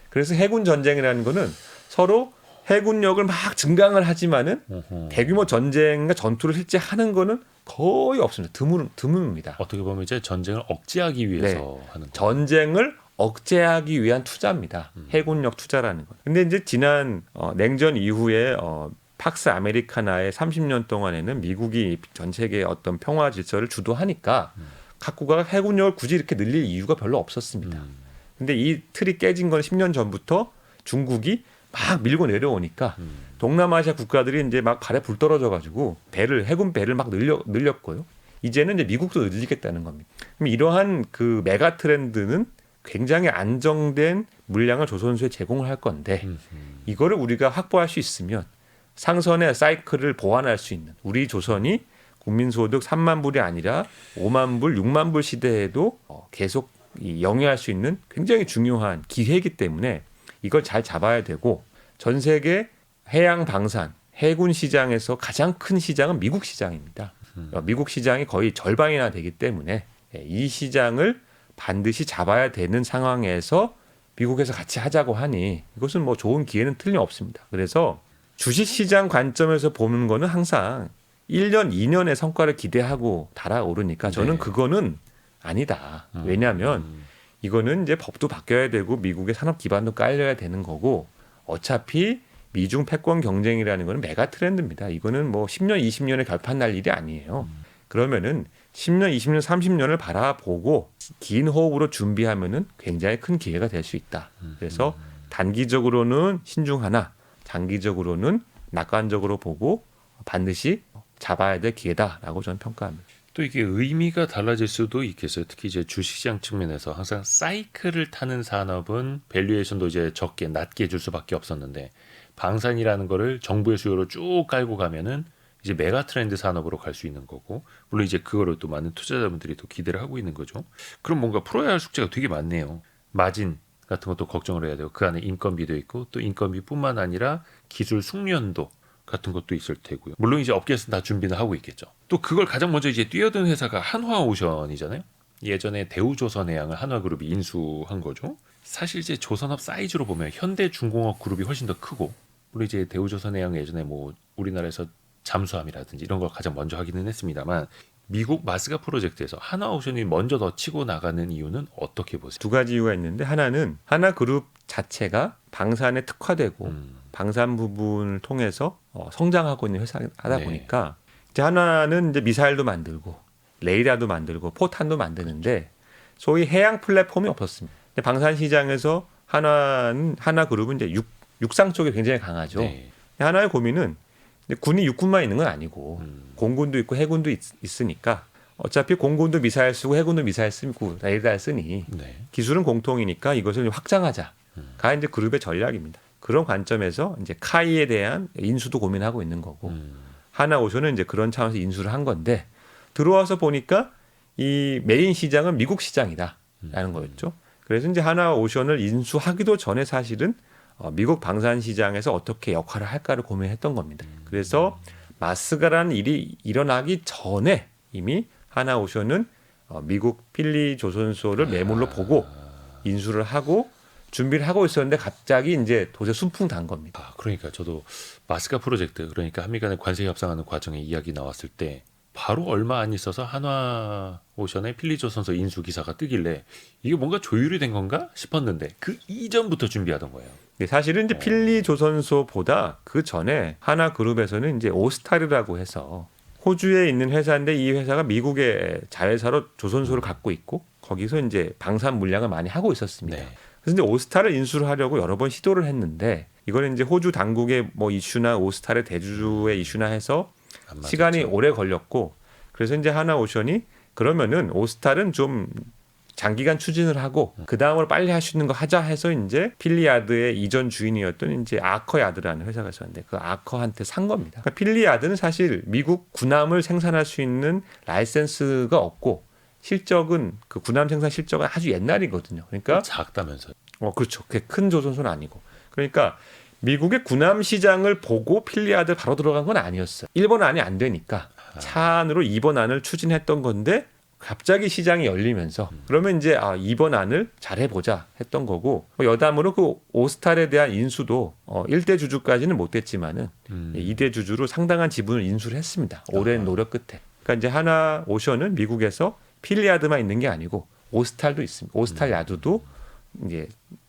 [SPEAKER 3] 그래서 해군 전쟁이라는 거는 서로 해군력을 막 증강을 하지만은 대규모 전쟁과 전투를 실제 하는 거는 거의 없습니다. 드뭅니다.
[SPEAKER 2] 어떻게 보면 이제 전쟁을 억제하기 위해서 하는 거.
[SPEAKER 3] 전쟁을 억제하기 위한 투자입니다. 해군력 투자라는 거. 근데 이제 지난 냉전 이후에 팍스 아메리카나의 30년 동안에는 미국이 전 세계의 어떤 평화 질서를 주도하니까 각국가 해군력을 굳이 이렇게 늘릴 이유가 별로 없었습니다. 근데 이 틀이 깨진 건 10년 전부터 중국이 막 밀고 내려오니까 동남아시아 국가들이 이제 막 발에 불 떨어져 가지고 해군 배를 막 늘렸고요. 이제는 이제 미국도 늘리겠다는 겁니다. 그럼 이러한 그 메가 트렌드는 굉장히 안정된 물량을 조선소에 제공을 할 건데 이거를 우리가 확보할 수 있으면 상선의 사이클을 보완할 수 있는 우리 조선이 국민소득 3만 불이 아니라 5만 불, 6만 불 시대에도 계속 영위할 수 있는 굉장히 중요한 기회이기 때문에 이걸 잘 잡아야 되고 전 세계 해양 방산, 해군 시장에서 가장 큰 시장은 미국 시장입니다. 미국 시장이 거의 절반이나 되기 때문에 이 시장을 반드시 잡아야 되는 상황에서 미국에서 같이 하자고 하니 이것은 뭐 좋은 기회는 틀림없습니다. 그래서 주식시장 관점에서 보는 거는 항상 1년, 2년의 성과를 기대하고 달아오르니까 저는 그거는 아니다. 왜냐하면 이거는 이제 법도 바뀌어야 되고 미국의 산업 기반도 깔려야 되는 거고 어차피 미중 패권 경쟁이라는 거는 메가 트렌드입니다. 이거는 뭐 10년, 20년에 결판 날 일이 아니에요. 그러면은 10년, 20년, 30년을 바라보고 긴 호흡으로 준비하면은 굉장히 큰 기회가 될 수 있다. 그래서 단기적으로는 신중하나 장기적으로는 낙관적으로 보고 반드시 잡아야 될 기회다라고 저는 평가합니다.
[SPEAKER 2] 또 이게 의미가 달라질 수도 있겠어요. 특히 이제 주식시장 측면에서 항상 사이클을 타는 산업은 밸류에이션도 이제 낮게 줄 수밖에 없었는데 방산이라는 거를 정부의 수요로 쭉 깔고 가면은 이제 메가 트렌드 산업으로 갈 수 있는 거고, 물론 이제 그거를 또 많은 투자자분들이 또 기대를 하고 있는 거죠. 그럼 뭔가 풀어야 할 숙제가 되게 많네요. 마진 같은 것도 걱정을 해야 되고, 그 안에 인건비도 있고, 또 인건비뿐만 아니라 기술 숙련도 같은 것도 있을 테고요. 물론 이제 업계에서는 다 준비는 하고 있겠죠. 또 그걸 가장 먼저 이제 뛰어든 회사가 한화오션이잖아요. 예전에 대우조선해양을 한화그룹이 인수한 거죠. 사실 이제 조선업 사이즈로 보면 현대중공업 그룹이 훨씬 더 크고, 물론 이제 대우조선해양 예전에 뭐 우리나라에서 잠수함이라든지 이런 걸 가장 먼저 하기는 했습니다만, 미국 마스가 프로젝트에서 한화오션이 먼저 더 치고 나가는 이유는 어떻게 보세요?
[SPEAKER 3] 두 가지 이유가 있는데, 하나는 하나그룹 자체가 방산에 특화되고 방산 부분을 통해서 성장하고 있는 회사하다
[SPEAKER 2] 네.
[SPEAKER 3] 보니까 이제 하나는 이제 미사일도 만들고 레이더도 만들고 포탄도 만드는데 소위 해양 플랫폼이 없었습니다. 근데 방산 시장에서 하나그룹은 이제 육상 쪽에 굉장히 강하죠.
[SPEAKER 2] 네.
[SPEAKER 3] 하나의 고민은 이제 군이 육군만 있는 건 아니고 공군도 있고 해군도 있으니까 어차피 공군도 미사일 쓰고 해군도 미사일 쓰고 레이더 쓰니
[SPEAKER 2] 네.
[SPEAKER 3] 기술은 공통이니까 이것을 확장하자가 이제 그룹의 전략입니다. 그런 관점에서 이제 카이에 대한 인수도 고민하고 있는 거고 하나오션은 이제 그런 차원에서 인수를 한 건데 들어와서 보니까 이 메인 시장은 미국 시장이다라는 거였죠. 그래서 이제 하나오션을 인수하기도 전에 사실은 미국 방산 시장에서 어떻게 역할을 할까를 고민했던 겁니다. 그래서 마스가라는 일이 일어나기 전에 이미 하나오션은 미국 필리 조선소를 매물로 보고 인수를 하고 준비를 하고 있었는데 갑자기 이제 도저히 순풍 단 겁니다.
[SPEAKER 2] 그러니까 저도 마스카 프로젝트, 그러니까 한미 간의 관세 협상하는 과정에 이야기 나왔을 때 바로 얼마 안 있어서 한화오션의 필리조선소 인수 기사가 뜨길래 이게 뭔가 조율이 된 건가 싶었는데 그 이전부터 준비하던 거예요.
[SPEAKER 3] 사실은 이제 필리 조선소보다 그 전에 하나그룹에서는 이제 오스타르라고 해서 호주에 있는 회사인데 이 회사가 미국의 자회사로 조선소를 갖고 있고 거기서 이제 방산 물량을 많이 하고 있었습니다.
[SPEAKER 2] 네.
[SPEAKER 3] 그래서 이제 오스타를 인수를 하려고 여러 번 시도를 했는데 이거는 이제 호주 당국의 뭐 이슈나 오스타의 대주주의 이슈나 해서 시간이 오래 걸렸고 그래서 이제 하나오션이 그러면은 오스타는 좀 장기간 추진을 하고 그 다음으로 빨리 할 수 있는 거 하자 해서 이제 필리야드의 이전 주인이었던 이제 아커야드라는 회사가 있었는데 그 아커한테 산 겁니다. 그러니까 필리야드는 사실 미국 군함을 생산할 수 있는 라이센스가 없고 실적은 그 군함 생산 실적은 아주 옛날이거든요. 그러니까
[SPEAKER 2] 작다면서요.
[SPEAKER 3] 그렇죠. 그게 큰 조선소는 아니고. 그러니까 미국의 군함 시장을 보고 필리야드 바로 들어간 건 아니었어요. 1번 안이 안 되니까 차 안으로 2번 안을 추진했던 건데 갑자기 시장이 열리면서 그러면 이제 2번 안을 잘해보자 했던 거고 여담으로 그 오스탈에 대한 인수도 1대 주주까지는 못됐지만은 2대 주주로 상당한 지분을 인수를 했습니다. 오랜 노력 끝에. 그러니까 이제 하나오션은 미국에서 필리야드만 있는 게 아니고 오스탈도 있습니다. 오스탈 야드도 이제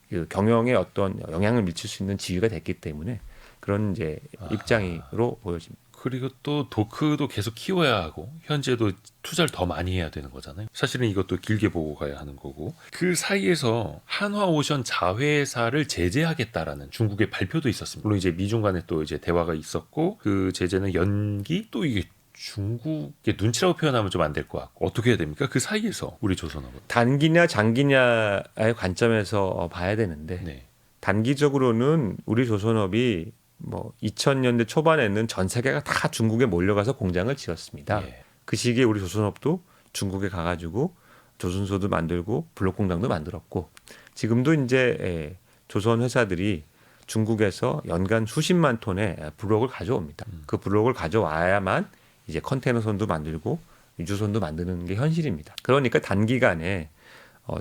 [SPEAKER 3] 그 경영에 어떤 영향을 미칠 수 있는 지위가 됐기 때문에 그런 이제 입장으로 보여집니다.
[SPEAKER 2] 그리고 또 도크도 계속 키워야 하고 현재도 투자를 더 많이 해야 되는 거잖아요. 사실은 이것도 길게 보고 가야 하는 거고 그 사이에서 한화오션 자회사를 제재하겠다라는 중국의 발표도 있었습니다. 물론 이제 미중 간에 또 이제 대화가 있었고 그 제재는 연기 또 이게 중국의 눈치라고 표현하면 좀 안 될 것 같고 어떻게 해야 됩니까? 그 사이에서 우리 조선업은
[SPEAKER 3] 단기냐 장기냐의 관점에서 봐야 되는데
[SPEAKER 2] 네.
[SPEAKER 3] 단기적으로는 우리 조선업이 뭐 2000년대 초반에는 전 세계가 다 중국에 몰려가서 공장을 지었습니다.
[SPEAKER 2] 예.
[SPEAKER 3] 그 시기에 우리 조선업도 중국에 가가지고 조선소도 만들고 블록 공장도 만들었고 지금도 이제 조선 회사들이 중국에서 연간 수십만 톤의 블록을 가져옵니다. 그 블록을 가져와야만 이제 컨테이너선도 만들고 유조선도 만드는 게 현실입니다. 그러니까 단기간에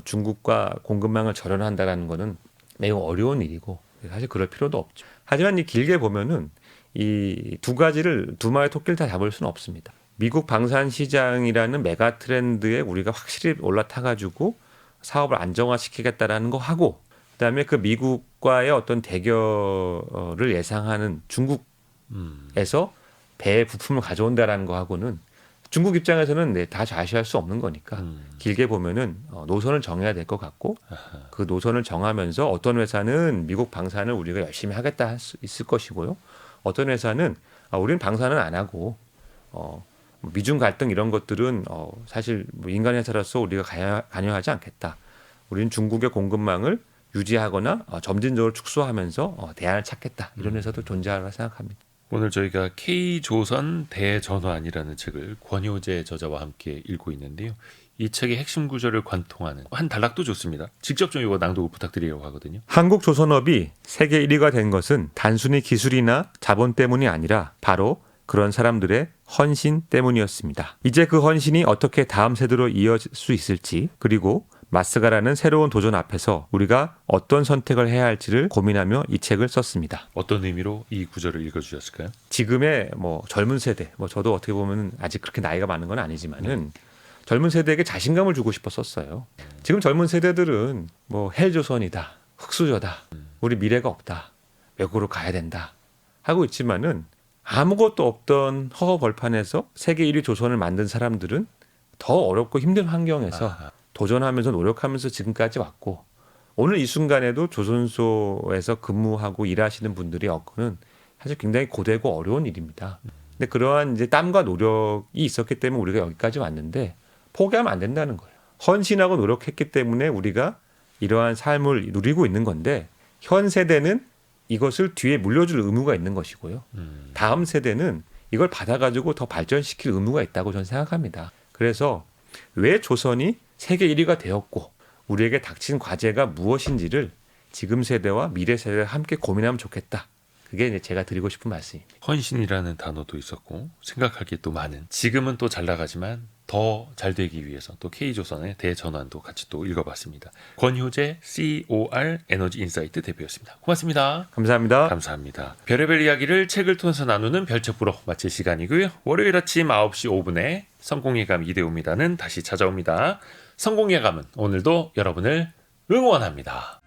[SPEAKER 3] 중국과 공급망을 절연한다라는 것은 매우 어려운 일이고 사실 그럴 필요도 없죠. 하지만 이 길게 보면은 이 두 가지를 두 마리 토끼를 다 잡을 수는 없습니다. 미국 방산 시장이라는 메가 트렌드에 우리가 확실히 올라타가지고 사업을 안정화시키겠다라는 거 하고 그다음에 그 미국과의 어떤 대결을 예상하는 중국에서 배 부품을 가져온다라는 거 하고는 중국 입장에서는 다 좌시할 수 없는 거니까 길게 보면은 노선을 정해야 될 것 같고 그 노선을 정하면서 어떤 회사는 미국 방산을 우리가 열심히 하겠다 할 수 있을 것이고요. 어떤 회사는 우리는 방산은 안 하고 미중 갈등 이런 것들은 사실 뭐 인간 회사로서 우리가 관여하지 않겠다. 우리는 중국의 공급망을 유지하거나 점진적으로 축소하면서 대안을 찾겠다. 이런 회사도 존재하리라 생각합니다.
[SPEAKER 2] 오늘 저희가 K조선 대전환이라는 책을 권효재 저자와 함께 읽고 있는데요. 이 책의 핵심 구조를 관통하는 한 단락도 좋습니다. 직접 좀 이거 낭독 부탁드리려고 하거든요.
[SPEAKER 3] 한국 조선업이 세계 1위가 된 것은 단순히 기술이나 자본 때문이 아니라 바로 그런 사람들의 헌신 때문이었습니다. 이제 그 헌신이 어떻게 다음 세대로 이어질 수 있을지, 그리고 마스가라는 새로운 도전 앞에서 우리가 어떤 선택을 해야 할지를 고민하며 이 책을 썼습니다.
[SPEAKER 2] 어떤 의미로 이 구절을 읽어주셨을까요?
[SPEAKER 3] 지금의 젊은 세대, 저도 어떻게 보면 아직 그렇게 나이가 많은 건 아니지만은 젊은 세대에게 자신감을 주고 싶어 썼어요. 지금 젊은 세대들은 헬조선이다, 흑수저다, 우리 미래가 없다, 외국으로 가야 된다 하고 있지만은 아무것도 없던 허허 벌판에서 세계 1위 조선을 만든 사람들은 더 어렵고 힘든 환경에서 도전하면서 노력하면서 지금까지 왔고, 오늘 이 순간에도 조선소에서 근무하고 일하시는 분들의 여건은 사실 굉장히 고되고 어려운 일입니다. 근데 그러한 이제 땀과 노력이 있었기 때문에 우리가 여기까지 왔는데 포기하면 안 된다는 거예요. 헌신하고 노력했기 때문에 우리가 이러한 삶을 누리고 있는 건데, 현 세대는 이것을 뒤에 물려줄 의무가 있는 것이고요. 다음 세대는 이걸 받아가지고 더 발전시킬 의무가 있다고 저는 생각합니다. 그래서 왜 조선이 세계 1위가 되었고 우리에게 닥친 과제가 무엇인지를 지금 세대와 미래 세대가 함께 고민하면 좋겠다. 그게 이제 제가 드리고 싶은 말씀입니다.
[SPEAKER 2] 헌신이라는 단어도 있었고 생각할 게 또 많은, 지금은 또 잘 나가지만 더 잘 되기 위해서 또 K조선의 대전환도 같이 또 읽어봤습니다. 권효재 COR 에너지 인사이트 대표였습니다. 고맙습니다.
[SPEAKER 3] 감사합니다.
[SPEAKER 2] 감사합니다. 별의별 이야기를 책을 통해서 나누는 별책부로 마칠 시간이고요. 월요일 아침 9시 5분에 성공예감 이대호입니다는 다시 찾아옵니다. 성공예감은 오늘도 여러분을 응원합니다.